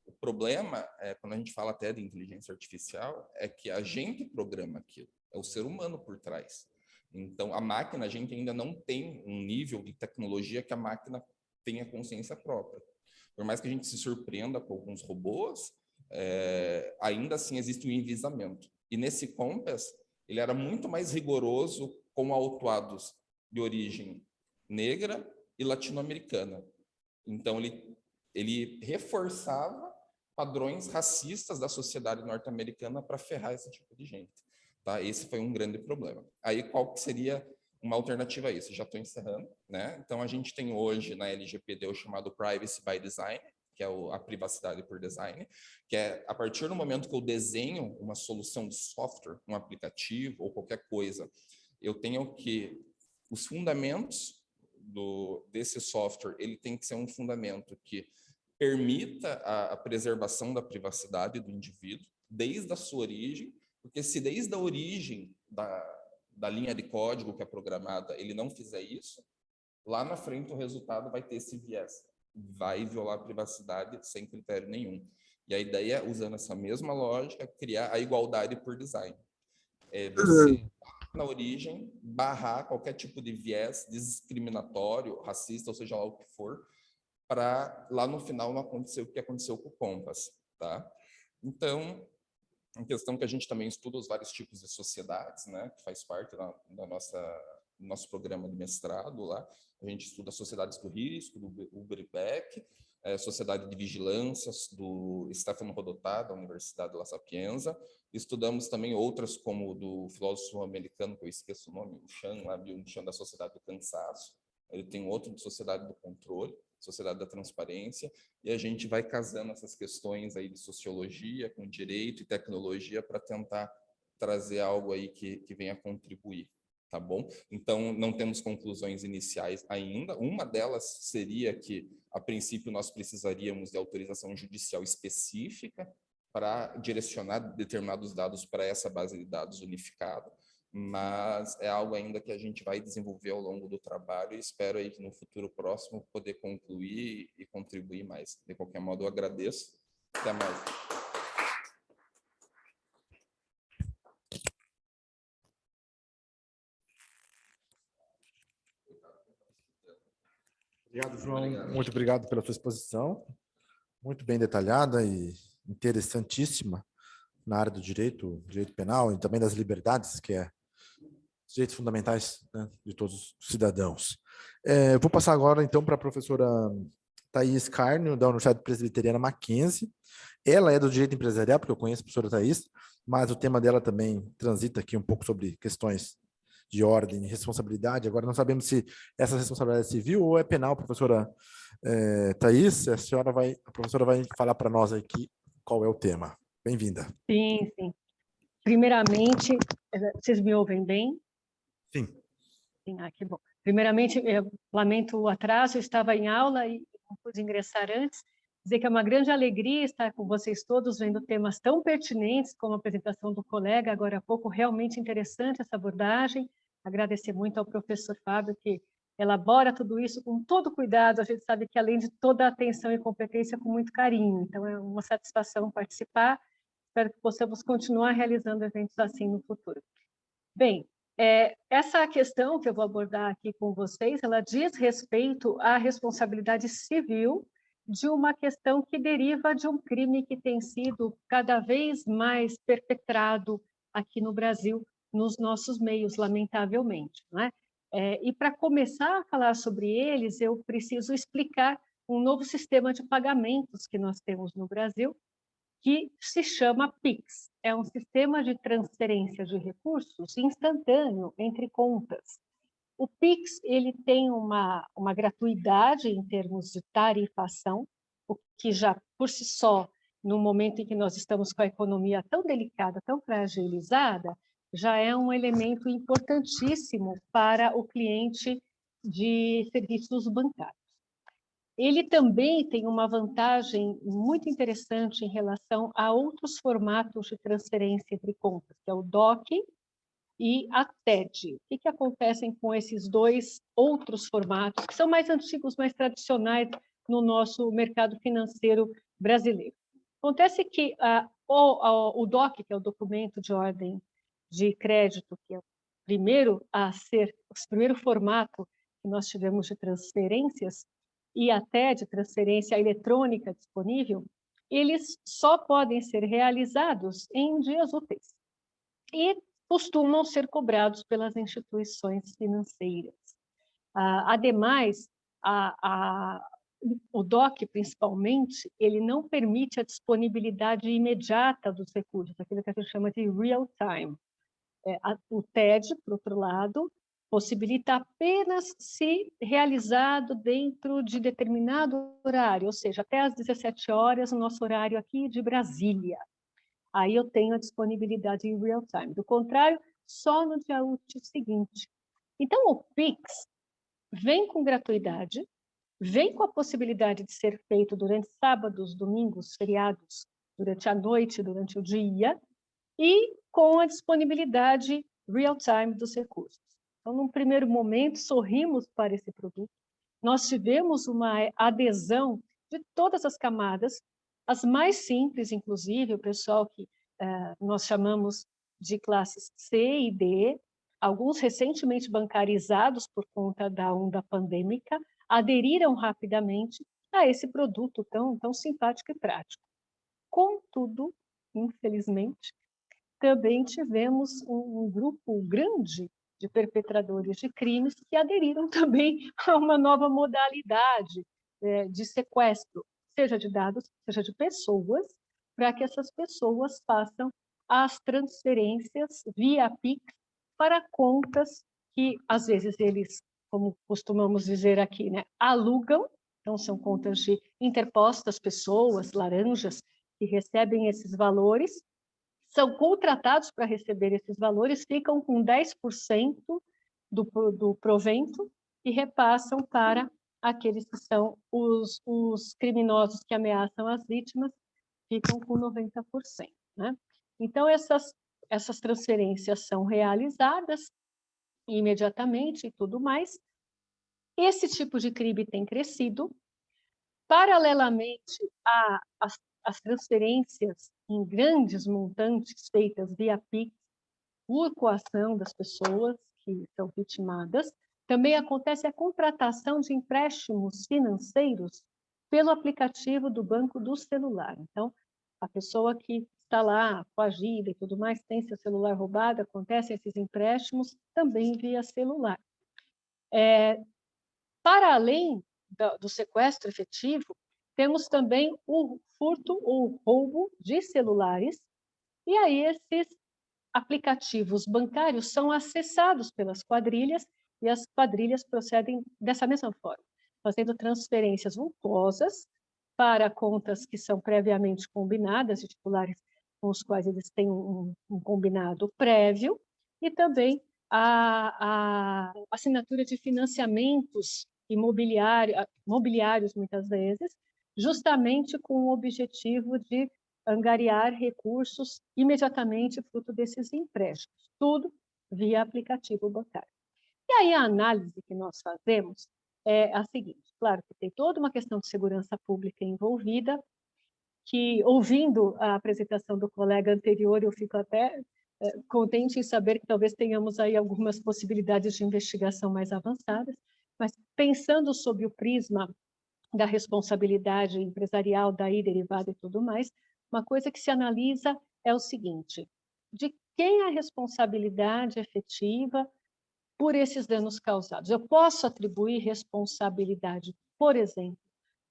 O problema, quando a gente fala até de inteligência artificial, é que a gente programa aquilo. É o ser humano por trás. Então, a máquina, a gente ainda não tem um nível de tecnologia que a máquina tenha consciência própria. Por mais que a gente se surpreenda com alguns robôs, ainda assim existe um enviesamento. E nesse Compass, ele era muito mais rigoroso com autuados de origem negra e latino-americana. Então, ele reforçava padrões racistas da sociedade norte-americana para ferrar esse tipo de gente. Tá? Esse foi um grande problema. Aí, qual que seria uma alternativa a isso? Já estou encerrando, né? Então, a gente tem hoje na LGPD o chamado Privacy by Design, que é a privacidade por design, que é a partir do momento que eu desenho uma solução de software, um aplicativo ou qualquer coisa, eu tenho que os fundamentos desse software, ele tem que ser um fundamento que permita a preservação da privacidade do indivíduo desde a sua origem, porque se desde a origem da linha de código que é programada ele não fizer isso, lá na frente o resultado vai ter esse viés, vai violar a privacidade sem critério nenhum. E a ideia, usando essa mesma lógica, é criar a igualdade por design. Você, na origem, barrar qualquer tipo de viés discriminatório, racista, ou seja lá o que for, para lá no final não acontecer o que aconteceu com o Compass. Tá? Então, em questão que a gente também estuda os vários tipos de sociedades, né, que faz parte do nosso programa de mestrado lá. A gente estuda sociedades do risco, do Uber e Beck, sociedade de vigilância, do Stefano Rodotà, da Universidade La Sapienza. Estudamos também outras, como do filósofo americano, que eu esqueço o nome, o Chan, lá, o Chan da Sociedade do Cansaço. Ele tem outro de Sociedade do Controle, Sociedade da Transparência, e a gente vai casando essas questões aí de sociologia com direito e tecnologia para tentar trazer algo aí que venha contribuir. Tá bom? Então, não temos conclusões iniciais ainda. Uma delas seria que, a princípio, nós precisaríamos de autorização judicial específica para direcionar determinados dados para essa base de dados unificada, mas é algo ainda que a gente vai desenvolver ao longo do trabalho e espero aí que no futuro próximo poder concluir e contribuir mais. De qualquer modo, eu agradeço. Até mais. Obrigado, João. Muito obrigado pela sua exposição. Muito bem detalhada e interessantíssima na área do direito penal e também das liberdades, que é os direitos fundamentais, né, de todos os cidadãos. Eu vou passar agora, então, para a professora Thaís Carnio, da Universidade Presbiteriana Mackenzie. Ela é do direito empresarial, porque eu conheço a professora Thaís, mas o tema dela também transita aqui um pouco sobre questões de ordem e responsabilidade. Agora, não sabemos se essa responsabilidade é civil ou é penal, professora Thaís. A professora vai falar para nós aqui qual é o tema. Bem-vinda. Sim, sim. Primeiramente, vocês me ouvem bem? Sim. Sim, que bom. Primeiramente, eu lamento o atraso, eu estava em aula e não pude ingressar antes. Dizer que é uma grande alegria estar com vocês todos, vendo temas tão pertinentes como a apresentação do colega, agora há pouco, realmente interessante essa abordagem. Agradecer muito ao professor Fábio, que elabora tudo isso com todo cuidado. A gente sabe que, além de toda a atenção e competência, com muito carinho. Então, é uma satisfação participar. Espero que possamos continuar realizando eventos assim no futuro. Bem, essa questão que eu vou abordar aqui com vocês, ela diz respeito à responsabilidade civil de uma questão que deriva de um crime que tem sido cada vez mais perpetrado aqui no Brasil, nos nossos meios, lamentavelmente, não é? E para começar a falar sobre eles, eu preciso explicar um novo sistema de pagamentos que nós temos no Brasil, que se chama PIX. É um sistema de transferência de recursos instantâneo entre contas. O PIX ele tem uma gratuidade em termos de tarifação, o que já, por si só, no momento em que nós estamos com a economia tão delicada, tão fragilizada, já é um elemento importantíssimo para o cliente de serviços bancários. Ele também tem uma vantagem muito interessante em relação a outros formatos de transferência entre contas, que é o DOC e a TED. O que acontecem com esses dois outros formatos, que são mais antigos, mais tradicionais no nosso mercado financeiro brasileiro? Acontece que o DOC, que é o documento de ordem de crédito, que é o primeiro formato que nós tivemos de transferências, e até de transferência eletrônica disponível, eles só podem ser realizados em dias úteis e costumam ser cobrados pelas instituições financeiras. Ademais, o DOC, principalmente, ele não permite a disponibilidade imediata dos recursos, aquilo que a gente chama de real time. O TED, por outro lado, possibilita apenas se realizado dentro de determinado horário, ou seja, até às 17 horas, o nosso horário aqui de Brasília. Aí eu tenho a disponibilidade em real time. Do contrário, só no dia útil seguinte. Então, o Pix vem com gratuidade, vem com a possibilidade de ser feito durante sábados, domingos, feriados, durante a noite, durante o dia, e com a disponibilidade real-time dos recursos. Então, num primeiro momento, sorrimos para esse produto. Nós tivemos uma adesão de todas as camadas, as mais simples, inclusive, o pessoal que nós chamamos de classes C e D, alguns recentemente bancarizados por conta da onda pandêmica, aderiram rapidamente a esse produto tão simpático e prático. Contudo, infelizmente, também tivemos um grupo grande de perpetradores de crimes que aderiram também a uma nova modalidade de sequestro, seja de dados, seja de pessoas, para que essas pessoas façam as transferências via Pix para contas que, às vezes, eles, como costumamos dizer aqui, né, alugam. Então, são contas de interpostas pessoas, laranjas, que recebem esses valores, são contratados para receber esses valores, ficam com 10% do provento e repassam para aqueles que são os criminosos que ameaçam as vítimas, ficam com 90%. Né? Então, essas transferências são realizadas imediatamente e tudo mais. Esse tipo de crime tem crescido. Paralelamente às transferências em grandes montantes feitas via Pix, por coação das pessoas que são vitimadas, também acontece a contratação de empréstimos financeiros pelo aplicativo do banco do celular. Então, a pessoa que está lá coagida e tudo mais, tem seu celular roubado, acontecem esses empréstimos também via celular. Para além do sequestro efetivo, temos também o furto ou roubo de celulares, e aí esses aplicativos bancários são acessados pelas quadrilhas, e as quadrilhas procedem dessa mesma forma, fazendo transferências vultosas para contas que são previamente combinadas, de titulares com os quais eles têm um combinado prévio, e também a assinatura de financiamentos imobiliários, muitas vezes, justamente com o objetivo de angariar recursos imediatamente fruto desses empréstimos, tudo via aplicativo bancário. E aí a análise que nós fazemos é a seguinte: claro que tem toda uma questão de segurança pública envolvida, que, ouvindo a apresentação do colega anterior, eu fico até contente em saber que talvez tenhamos aí algumas possibilidades de investigação mais avançadas, mas pensando sob o prisma da responsabilidade empresarial, daí derivada e tudo mais, uma coisa que se analisa é o seguinte: de quem é a responsabilidade efetiva por esses danos causados? Eu posso atribuir responsabilidade, por exemplo,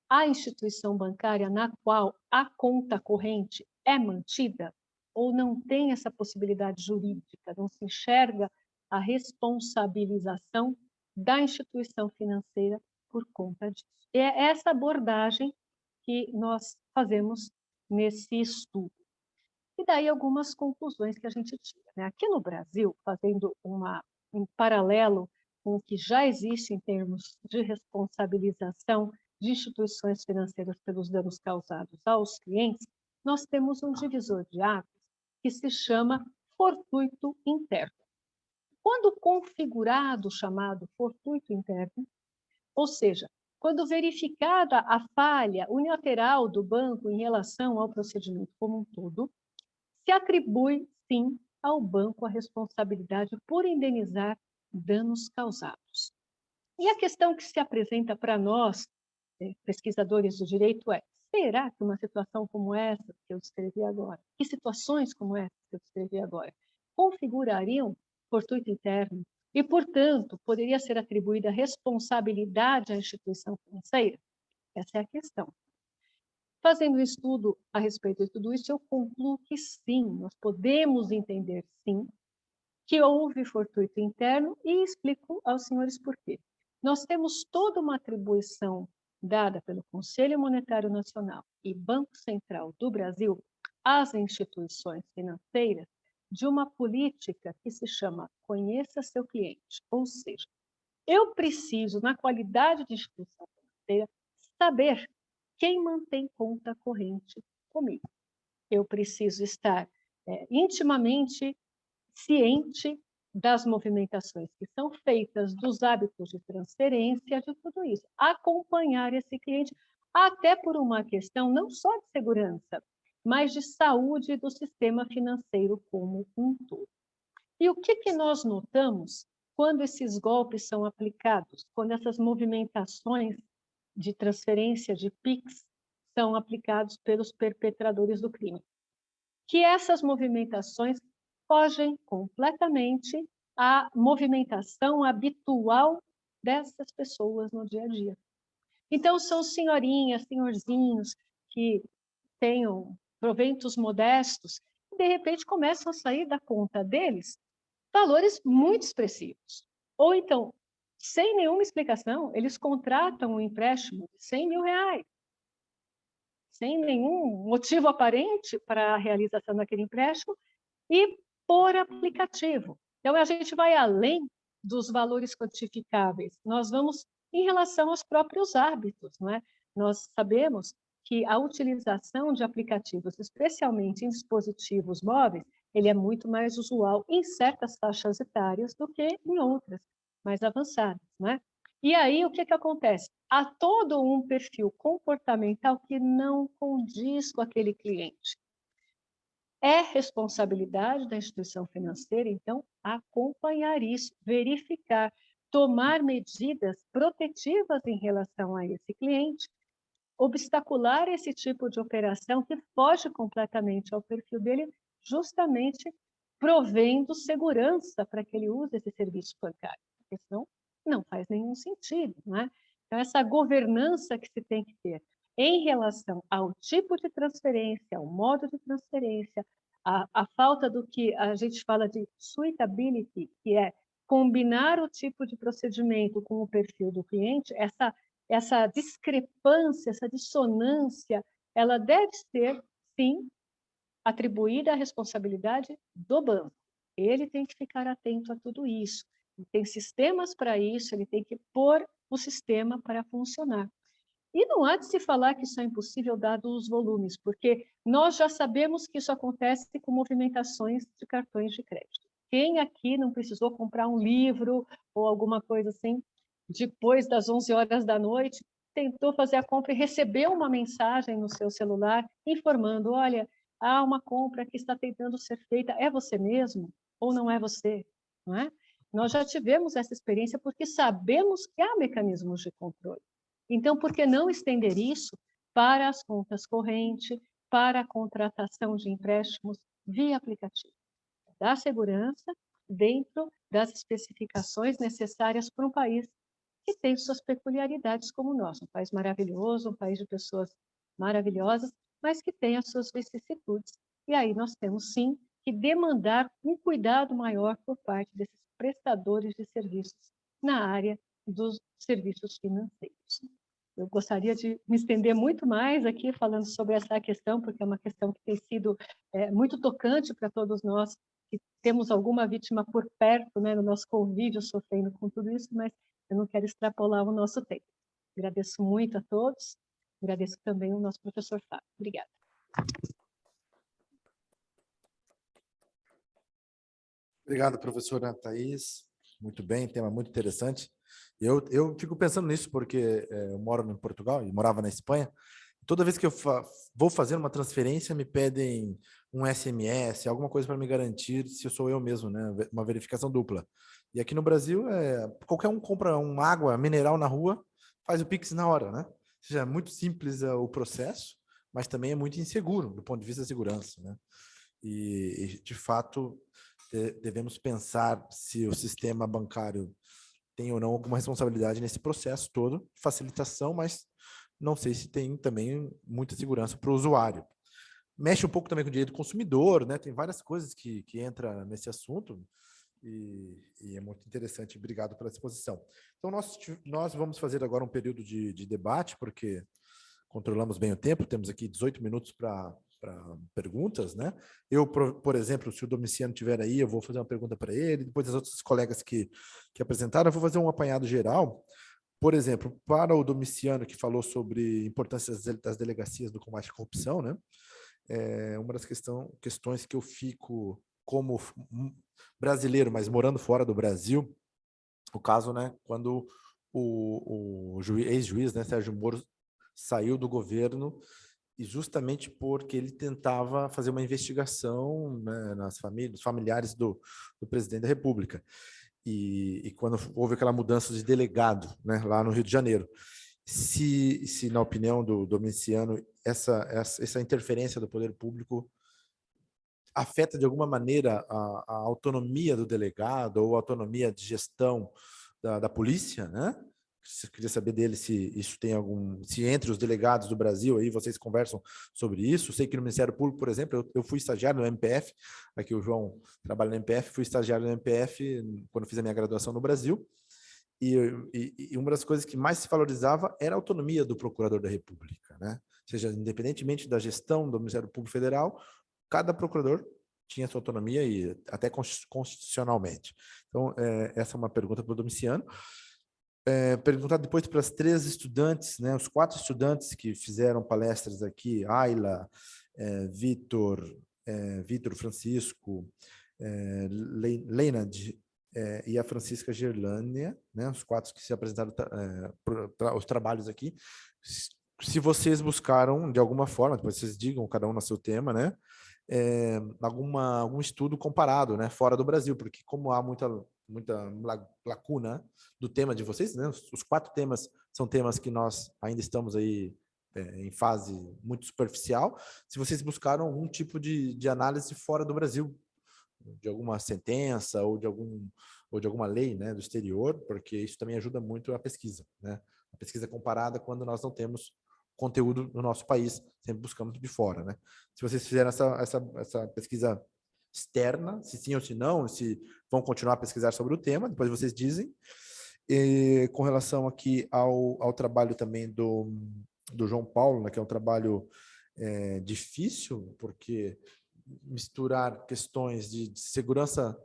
à instituição bancária na qual a conta corrente é mantida, ou não tem essa possibilidade jurídica, não se enxerga a responsabilização da instituição financeira por conta disso. É essa abordagem que nós fazemos nesse estudo. E daí algumas conclusões que a gente tira, né? Aqui no Brasil, fazendo um paralelo com o que já existe em termos de responsabilização de instituições financeiras pelos danos causados aos clientes, nós temos um divisor de águas que se chama fortuito interno. Quando configurado o chamado fortuito interno, ou seja, quando verificada a falha unilateral do banco em relação ao procedimento como um todo, se atribui, sim, ao banco a responsabilidade por indenizar danos causados. E a questão que se apresenta para nós, pesquisadores do direito, é: será que uma situação como essa que eu descrevi agora, que situações como essa que eu descrevi agora, configurariam fortuito interno e, portanto, poderia ser atribuída responsabilidade à instituição financeira? Essa é a questão. Fazendo um estudo a respeito de tudo isso, eu concluo que sim, nós podemos entender, sim, que houve fortuito interno e explico aos senhores por quê. Nós temos toda uma atribuição dada pelo Conselho Monetário Nacional e Banco Central do Brasil às instituições financeiras de uma política que se chama Conheça Seu Cliente, ou seja, eu preciso, na qualidade de instituição financeira, saber quem mantém conta corrente comigo. Eu preciso estar intimamente ciente das movimentações que são feitas, dos hábitos de transferência, de tudo isso. Acompanhar esse cliente, até por uma questão não só de segurança, mas de saúde do sistema financeiro como um todo. E o que nós notamos quando esses golpes são aplicados, quando essas movimentações de transferência de PIX são aplicados pelos perpetradores do crime? Que essas movimentações fogem completamente à movimentação habitual dessas pessoas no dia a dia. Então, são senhorinhas, senhorzinhos que tenham proventos modestos e, de repente, começam a sair da conta deles valores muito expressivos. Ou então, sem nenhuma explicação, eles contratam um empréstimo de 100 mil reais, sem nenhum motivo aparente para a realização daquele empréstimo, e por aplicativo. Então, a gente vai além dos valores quantificáveis, nós vamos em relação aos próprios hábitos, não é? Nós sabemos que a utilização de aplicativos, especialmente em dispositivos móveis, ele é muito mais usual em certas faixas etárias do que em outras, mais avançadas, não é? E aí, o que acontece? Há todo um perfil comportamental que não condiz com aquele cliente. É responsabilidade da instituição financeira, então, acompanhar isso, verificar, tomar medidas protetivas em relação a esse cliente, obstacular esse tipo de operação que foge completamente ao perfil dele, justamente provendo segurança para que ele use esse serviço bancário, porque senão não faz nenhum sentido, não é? Então, essa governança que se tem que ter em relação ao tipo de transferência, ao modo de transferência, a falta do que a gente fala de suitability, que é combinar o tipo de procedimento com o perfil do cliente, essa discrepância, essa dissonância, ela deve ser, sim, atribuída à responsabilidade do banco. Ele tem que ficar atento a tudo isso. Ele tem sistemas para isso, ele tem que pôr o sistema para funcionar. E não há de se falar que isso é impossível dado os volumes, porque nós já sabemos que isso acontece com movimentações de cartões de crédito. Quem aqui não precisou comprar um livro ou alguma coisa assim, depois das 11 horas da noite, tentou fazer a compra e recebeu uma mensagem no seu celular informando: olha, há uma compra que está tentando ser feita, é você mesmo ou não é você? Não é? Nós já tivemos essa experiência porque sabemos que há mecanismos de controle. Então, por que não estender isso para as contas correntes, para a contratação de empréstimos via aplicativo? Dar segurança dentro das especificações necessárias para um país que tem suas peculiaridades como o nosso, um país maravilhoso, um país de pessoas maravilhosas, mas que tem as suas vicissitudes. E aí nós temos, sim, que demandar um cuidado maior por parte desses prestadores de serviços na área dos serviços financeiros. Eu gostaria de me estender muito mais aqui falando sobre essa questão, porque é uma questão que tem sido muito tocante para todos nós, que temos alguma vítima por perto, né, no nosso convívio, sofrendo com tudo isso, mas eu não quero extrapolar o nosso tempo. Agradeço muito a todos, agradeço também ao nosso professor Fábio. Obrigada. Obrigado, professora Thais. Muito bem, tema muito interessante. Eu fico pensando nisso porque eu moro em Portugal e morava na Espanha. Toda vez que eu vou fazer uma transferência, me pedem um SMS, alguma coisa para me garantir se eu sou eu mesmo, né? Uma verificação dupla. E aqui no Brasil, qualquer um compra uma água mineral na rua, faz o Pix na hora, né? Ou seja, é muito simples o processo, mas também é muito inseguro do ponto de vista da segurança, né? E de fato, devemos pensar se o sistema bancário tem ou não alguma responsabilidade nesse processo todo, facilitação, mas não sei se tem também muita segurança para o usuário. Mexe um pouco também com o direito do consumidor, né? Tem várias coisas que entram nesse assunto e é muito interessante. Obrigado pela exposição. Então, nós vamos fazer agora um período de debate, porque controlamos bem o tempo, temos aqui 18 minutos para perguntas, né? Eu, por exemplo, se o Domiciano estiver aí, eu vou fazer uma pergunta para ele, depois as outras colegas que apresentaram, eu vou fazer um apanhado geral. Por exemplo, para o Domiciano, que falou sobre a importância das delegacias do combate à corrupção, né? Uma das questões que eu fico como brasileiro, mas morando fora do Brasil, o caso, né, quando o ex-juiz, né, Sérgio Moro, saiu do governo e justamente porque ele tentava fazer uma investigação, né, nas famílias, familiares do presidente da República. E quando houve aquela mudança de delegado, né, lá no Rio de Janeiro, se na opinião do Domiciano, essa interferência do poder público afeta de alguma maneira a autonomia do delegado ou a autonomia de gestão da polícia, né? Eu queria saber dele se isso tem se entre os delegados do Brasil aí vocês conversam sobre isso. Sei que no Ministério Público, por exemplo, eu fui estagiário no MPF, aqui o João trabalha no MPF, fui estagiário no MPF quando fiz a minha graduação no Brasil, e uma das coisas que mais se valorizava era a autonomia do procurador da República, né? Ou seja, independentemente da gestão do Ministério Público Federal, cada procurador tinha sua autonomia e até constitucionalmente. Então, essa é uma pergunta para o Domiciano. Perguntar depois para as 3 estudantes, né, os 4 estudantes que fizeram palestras aqui, Ayla, Vitor Francisco, Leinad e a Francisca Gerlânia, né, os 4 que se apresentaram os trabalhos aqui. Se vocês buscaram, de alguma forma, depois vocês digam, cada um no seu tema, né, algum estudo comparado, né, fora do Brasil, porque como há muita lacuna do tema de vocês, né? Os 4 temas são temas que nós ainda estamos aí em fase muito superficial. Se vocês buscaram algum tipo de análise fora do Brasil, de alguma sentença ou de alguma lei, né, do exterior, porque isso também ajuda muito a pesquisa, né? A pesquisa comparada quando nós não temos conteúdo no nosso país, sempre buscamos de fora, né? Se vocês fizeram essa pesquisa externa, se sim ou se não, se vão continuar a pesquisar sobre o tema, depois vocês dizem. E com relação aqui ao trabalho também do João Paulo, né, que é um trabalho difícil, porque misturar questões de segurança,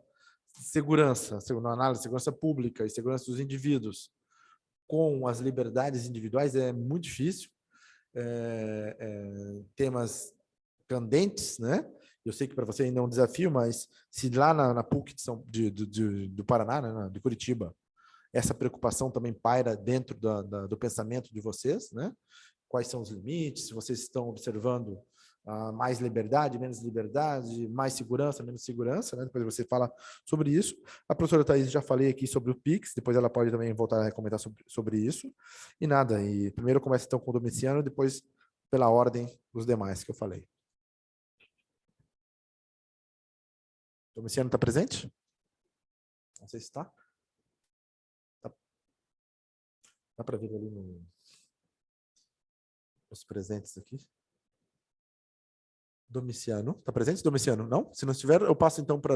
segundo a análise, segurança pública e segurança dos indivíduos com as liberdades individuais é muito difícil. Temas candentes, né? Eu sei que para você ainda é um desafio, mas se lá na PUC do Paraná, né, de Curitiba, essa preocupação também paira dentro do pensamento de vocês, né? Quais são os limites? Se vocês estão observando mais liberdade, menos liberdade, mais segurança, menos segurança, né? Depois você fala sobre isso. A professora Thais, já falei aqui sobre o PIX, depois ela pode também voltar a comentar sobre isso. E nada, e primeiro eu começo então com o Domiciano, depois pela ordem dos demais que eu falei. Domiciano está presente? Não sei se está. Dá para ver ali os presentes aqui. Domiciano. Está presente, Domiciano? Não? Se não estiver, eu passo então para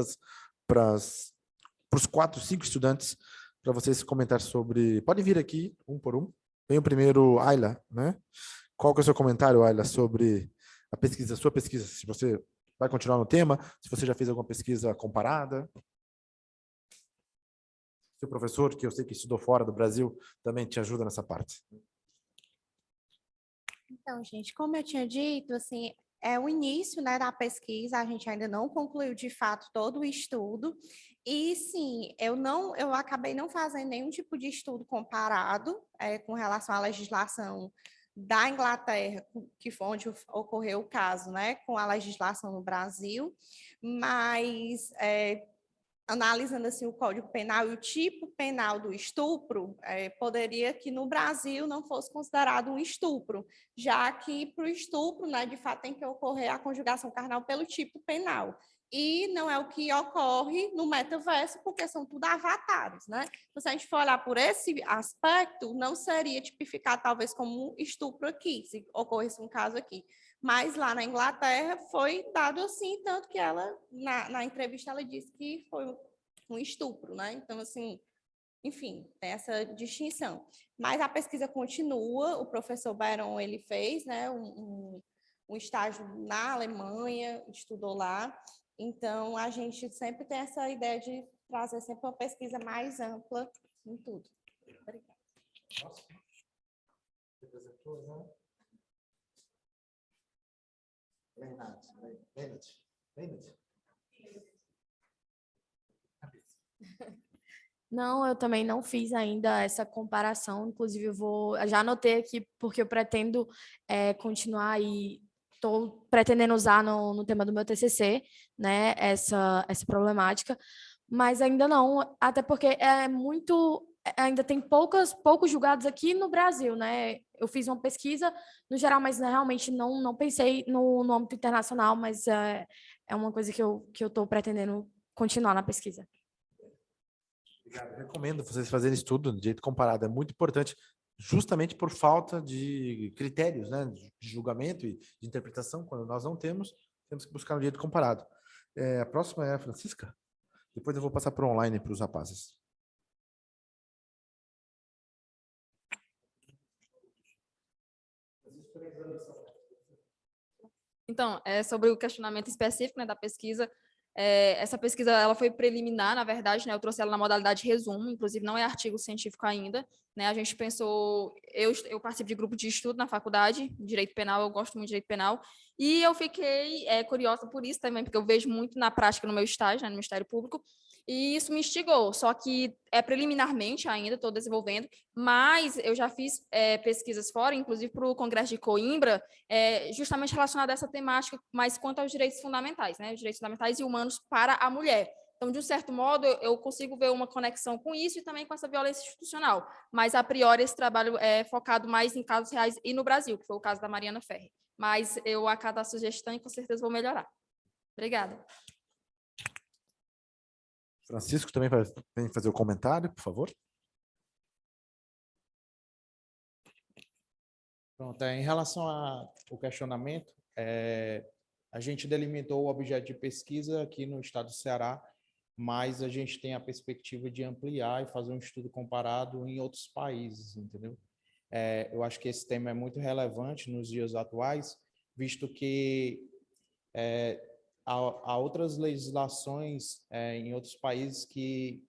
os 4, 5 estudantes para vocês comentar sobre... Podem vir aqui, um por um. Vem o primeiro, Ayla, né? Qual que é o seu comentário, Ayla, sobre a pesquisa, sua pesquisa? Se você vai continuar no tema, se você já fez alguma pesquisa comparada? Seu professor, que eu sei que estudou fora do Brasil, também te ajuda nessa parte. Então, gente, como eu tinha dito, assim, é o início, né, da pesquisa, a gente ainda não concluiu de fato todo o estudo. E sim, eu acabei não fazendo nenhum tipo de estudo comparado com relação à legislação da Inglaterra, que foi onde ocorreu o caso, né, com a legislação no Brasil, mas analisando assim o Código Penal e o tipo penal do estupro, poderia que no Brasil não fosse considerado um estupro, já que para o estupro, né, de fato tem que ocorrer a conjugação carnal pelo tipo penal. E não é o que ocorre no metaverso, porque são tudo avatares, né? Então, se a gente for olhar por esse aspecto, não seria tipificado talvez como um estupro aqui, se ocorresse um caso aqui. Mas lá na Inglaterra foi dado assim, tanto que ela, na entrevista, ela disse que foi um estupro, né? Então, assim, enfim, tem essa distinção. Mas a pesquisa continua, o professor Byron, ele fez, né, um estágio na Alemanha, estudou lá, então a gente sempre tem essa ideia de trazer sempre uma pesquisa mais ampla em tudo. Obrigada. Não, eu também não fiz ainda essa comparação. Inclusive, eu já anotei aqui porque eu pretendo continuar e estou pretendendo usar no tema do meu TCC, né, essa problemática, mas ainda não, até porque ainda tem poucos julgados aqui no Brasil, né? Eu fiz uma pesquisa no geral, mas realmente não pensei no âmbito internacional, mas é uma coisa que eu estou pretendendo continuar na pesquisa. Obrigado. Eu recomendo vocês fazerem estudo de jeito comparado. É muito importante, justamente por falta de critérios, né, de julgamento e de interpretação. Quando nós não temos que buscar um jeito comparado. A próxima é a Francisca. Depois eu vou passar para online para os rapazes. Então, sobre o questionamento específico, né, da pesquisa, essa pesquisa ela foi preliminar, na verdade, né, eu trouxe ela na modalidade resumo, inclusive não é artigo científico ainda, né, a gente pensou, eu participo de grupo de estudo na faculdade, Direito Penal, eu gosto muito de Direito Penal, e eu fiquei curiosa por isso também, porque eu vejo muito na prática no meu estágio, né, no Ministério Público, e isso me instigou, só que preliminarmente ainda, estou desenvolvendo, mas eu já fiz pesquisas fora, inclusive para o Congresso de Coimbra, justamente relacionada a essa temática, mas quanto aos direitos fundamentais, né? Os direitos fundamentais e humanos para a mulher. Então, de um certo modo, eu consigo ver uma conexão com isso e também com essa violência institucional. Mas, a priori, esse trabalho é focado mais em casos reais e no Brasil, que foi o caso da Mariana Ferri. Mas eu acato a sugestão e com certeza vou melhorar. Obrigada. Francisco também vai fazer o comentário, por favor. Pronto, em relação ao questionamento, a gente delimitou o objeto de pesquisa aqui no estado do Ceará, mas a gente tem a perspectiva de ampliar e fazer um estudo comparado em outros países, entendeu? Eu acho que esse tema é muito relevante nos dias atuais, visto que há outras legislações em outros países que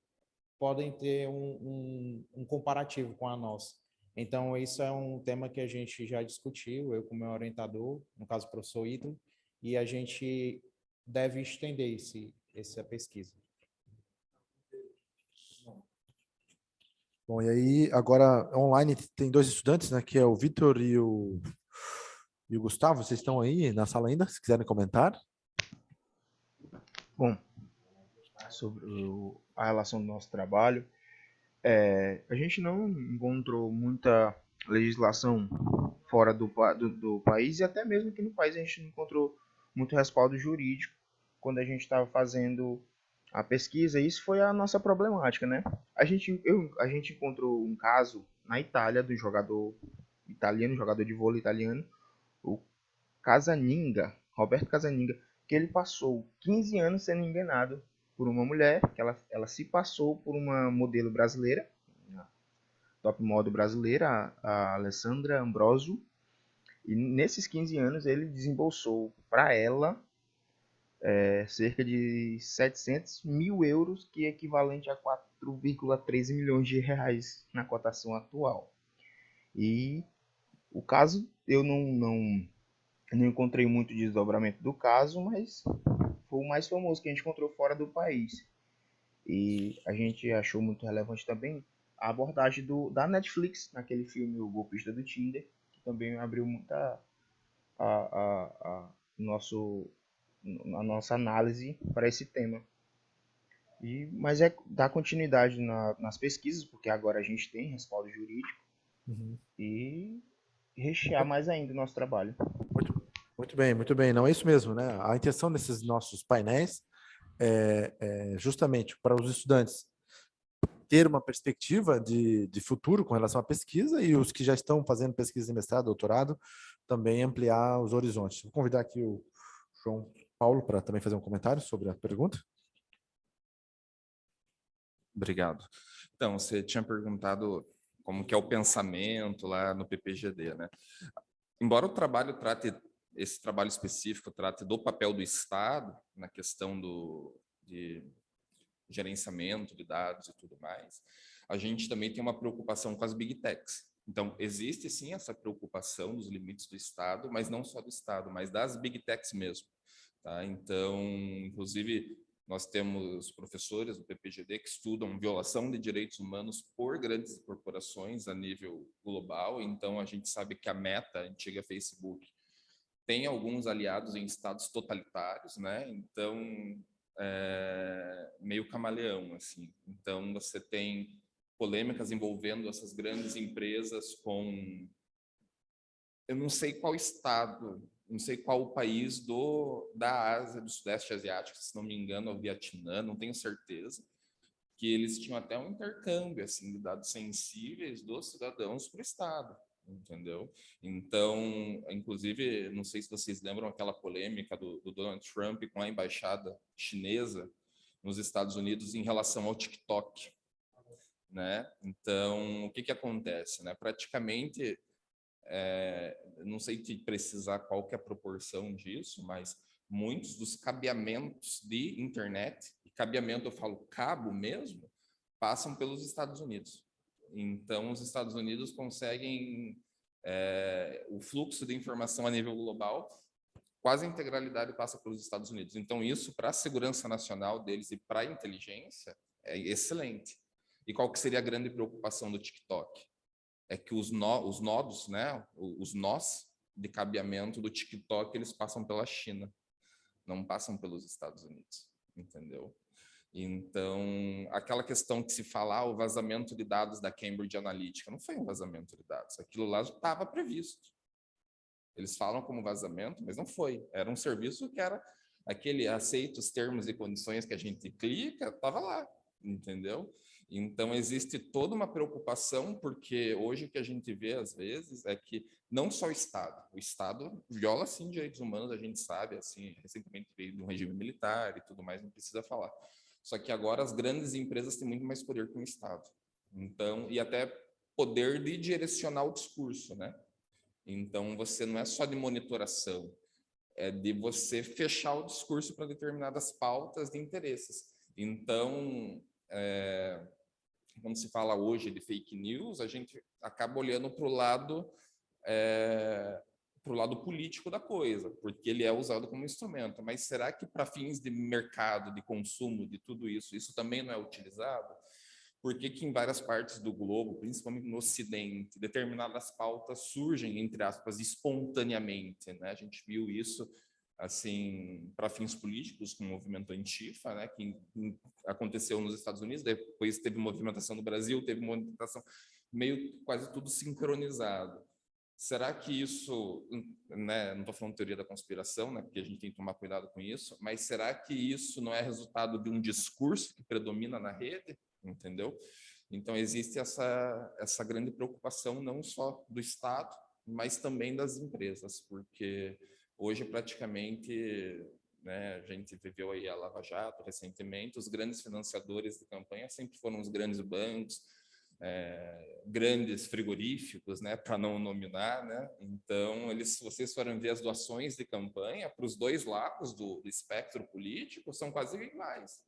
podem ter um comparativo com a nossa. Então, isso é um tema que a gente já discutiu, eu com meu orientador, no caso o professor Ítalo, e a gente deve estender essa pesquisa. Bom, e aí, agora, online tem dois estudantes, né, que é o Vitor e o Gustavo. Vocês estão aí na sala ainda, se quiserem comentar? Bom, sobre a relação do nosso trabalho, a gente não encontrou muita legislação fora do país, e até mesmo aqui no país a gente não encontrou muito respaldo jurídico quando a gente estava fazendo a pesquisa. Isso foi a nossa problemática, né? A gente encontrou um caso na Itália do jogador italiano, jogador de vôlei italiano, o Casaninga, Roberto Casaninga, que ele passou 15 anos sendo enganado por uma mulher, que ela se passou por uma modelo brasileira. top model brasileira, a Alessandra Ambrosio, e nesses 15 anos ele desembolsou para ela cerca de 700 mil euros, que é equivalente a 4,13 milhões de reais na cotação atual. E o caso, eu não encontrei muito desdobramento do caso, mas foi o mais famoso que a gente encontrou fora do país. E a gente achou muito relevante também a abordagem da Netflix, naquele filme O Golpista do Tinder, que também abriu muita a nossa análise para esse tema. Mas é dar continuidade nas pesquisas, porque agora a gente tem respaldo jurídico, e rechear mais ainda o nosso trabalho. Muito bem, muito bem. Não é isso mesmo, né? A intenção desses nossos painéis é justamente para os estudantes ter uma perspectiva de futuro com relação à pesquisa, e os que já estão fazendo pesquisa de mestrado, doutorado, também ampliar os horizontes. Vou convidar aqui o João Paulo para também fazer um comentário sobre a pergunta. Obrigado. Então, você tinha perguntado como que é o pensamento lá no PPGD, né? Embora o trabalho esse trabalho específico trate do papel do Estado na questão de gerenciamento de dados e tudo mais, a gente também tem uma preocupação com as Big Techs. Então, existe sim essa preocupação dos limites do Estado, mas não só do Estado, mas das Big Techs mesmo. Tá? Então, inclusive, nós temos professores do PPGD que estudam violação de direitos humanos por grandes corporações a nível global. Então, a gente sabe que a Meta, a antiga Facebook, tem alguns aliados em estados totalitários, né? Então, meio camaleão, assim. Então, você tem polêmicas envolvendo essas grandes empresas com... Eu não sei qual estado, não sei qual país da Ásia, do Sudeste Asiático, se não me engano, é o Vietnã, não tenho certeza, que eles tinham até um intercâmbio assim, de dados sensíveis dos cidadãos para o Estado, entendeu? Então, inclusive, não sei se vocês lembram aquela polêmica do Donald Trump com a embaixada chinesa nos Estados Unidos em relação ao TikTok, né? Então, o que acontece, né? Praticamente, não sei te precisar qual que é a proporção disso, mas muitos dos cabeamentos de internet, e cabeamento eu falo cabo mesmo, passam pelos Estados Unidos. Então, os Estados Unidos conseguem o fluxo de informação a nível global, quase a integralidade passa pelos Estados Unidos. Então, isso para a segurança nacional deles e para a inteligência é excelente. E qual que seria a grande preocupação do TikTok? É que os nodos, né, os nós de cabeamento do TikTok, eles passam pela China, não passam pelos Estados Unidos, entendeu? Então, aquela questão que se fala, o vazamento de dados da Cambridge Analytica, não foi um vazamento de dados, aquilo lá já estava previsto. Eles falam como vazamento, mas não foi. Era um serviço que era aquele aceita os termos e condições que a gente clica, estava lá, entendeu? Então, existe toda uma preocupação, porque hoje o que a gente vê, às vezes, é que não só o Estado viola, sim, direitos humanos, a gente sabe, assim, recentemente veio de um regime militar e tudo mais, não precisa falar. Só que agora as grandes empresas têm muito mais poder que o Estado. Então, e até poder de direcionar o discurso, né? Então, você não é só de monitoração, é de você fechar o discurso para determinadas pautas de interesses. Então, quando se fala hoje de fake news, a gente acaba olhando para o lado político da coisa, porque ele é usado como instrumento. Mas será que para fins de mercado, de consumo, de tudo isso, isso também não é utilizado? Por que em várias partes do globo, principalmente no Ocidente, determinadas pautas surgem, entre aspas, espontaneamente, né? A gente viu isso assim, para fins políticos, com o movimento Antifa, né, que aconteceu nos Estados Unidos, depois teve movimentação no Brasil, teve movimentação meio quase tudo sincronizado. Será que isso, né, não estou falando teoria da conspiração, né, porque a gente tem que tomar cuidado com isso, mas será que isso não é resultado de um discurso que predomina na rede, entendeu? Então, existe essa grande preocupação não só do Estado, mas também das empresas, porque hoje, praticamente, né, a gente viveu aí a Lava Jato recentemente, os grandes financiadores de campanha sempre foram os grandes bancos, grandes frigoríficos, né, para não nominar, né? Então, se vocês forem ver as doações de campanha para os dois lados do espectro político, são quase iguais.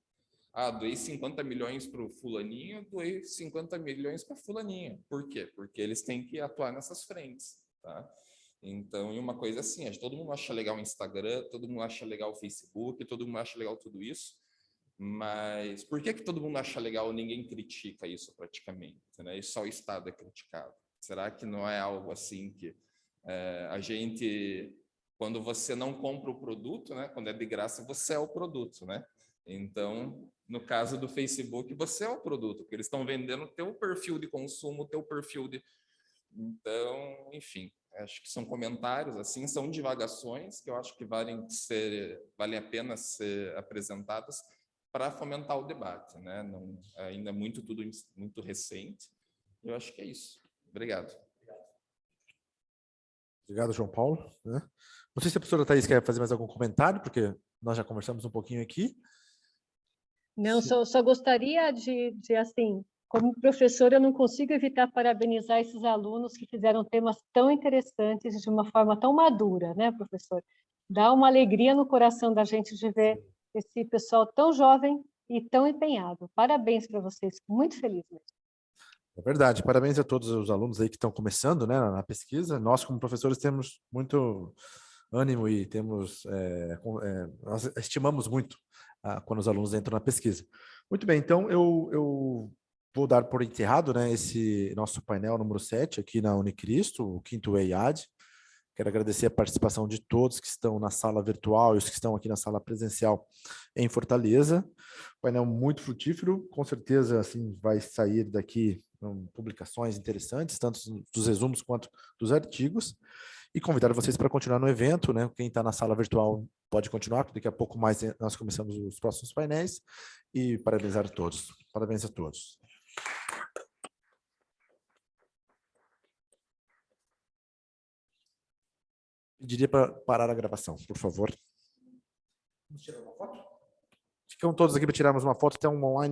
Doei 50 milhões para o fulaninho, doei 50 milhões para fulaninho. Por quê? Porque eles têm que atuar nessas frentes, tá? Então, e uma coisa assim, todo mundo acha legal o Instagram, todo mundo acha legal o Facebook, todo mundo acha legal tudo isso, mas por que todo mundo acha legal e ninguém critica isso praticamente, né? E só o Estado é criticado? Será que não é algo assim que a gente, quando você não compra o produto, né? Quando é de graça, você é o produto, né? Então, no caso do Facebook, você é o produto, porque eles estão vendendo o teu perfil de consumo, o teu perfil de... Então, enfim, acho que são comentários, assim, são divagações que eu acho que valem a pena ser apresentadas para fomentar o debate, né? Não, ainda tudo muito recente. Eu acho que é isso. Obrigado. Obrigado, João Paulo. Não sei se a professora Thaís quer fazer mais algum comentário, porque nós já conversamos um pouquinho aqui. Não, só gostaria de, assim, como professora, eu não consigo evitar parabenizar esses alunos que fizeram temas tão interessantes de uma forma tão madura, né, professor? Dá uma alegria no coração da gente de ver esse pessoal tão jovem e tão empenhado. Parabéns para vocês, muito feliz mesmo. É verdade, parabéns a todos os alunos aí que estão começando, né, na pesquisa. Nós, como professores, temos muito ânimo e nós estimamos muito quando os alunos entram na pesquisa. Muito bem, então eu vou dar por encerrado, né, esse nosso painel número 7 aqui na Unicristo, o 5º EIAD. Quero agradecer a participação de todos que estão na sala virtual e os que estão aqui na sala presencial em Fortaleza. Painel muito frutífero, com certeza assim vai sair daqui publicações interessantes, tanto dos resumos quanto dos artigos. E convidar vocês para continuar no evento, né? Quem está na sala virtual pode continuar, porque daqui a pouco mais nós começamos os próximos painéis. E parabenizar a todos. Parabéns a todos. Pediria para parar a gravação, por favor. Vamos tirar uma foto? Ficam todos aqui para tirarmos uma foto, até um online.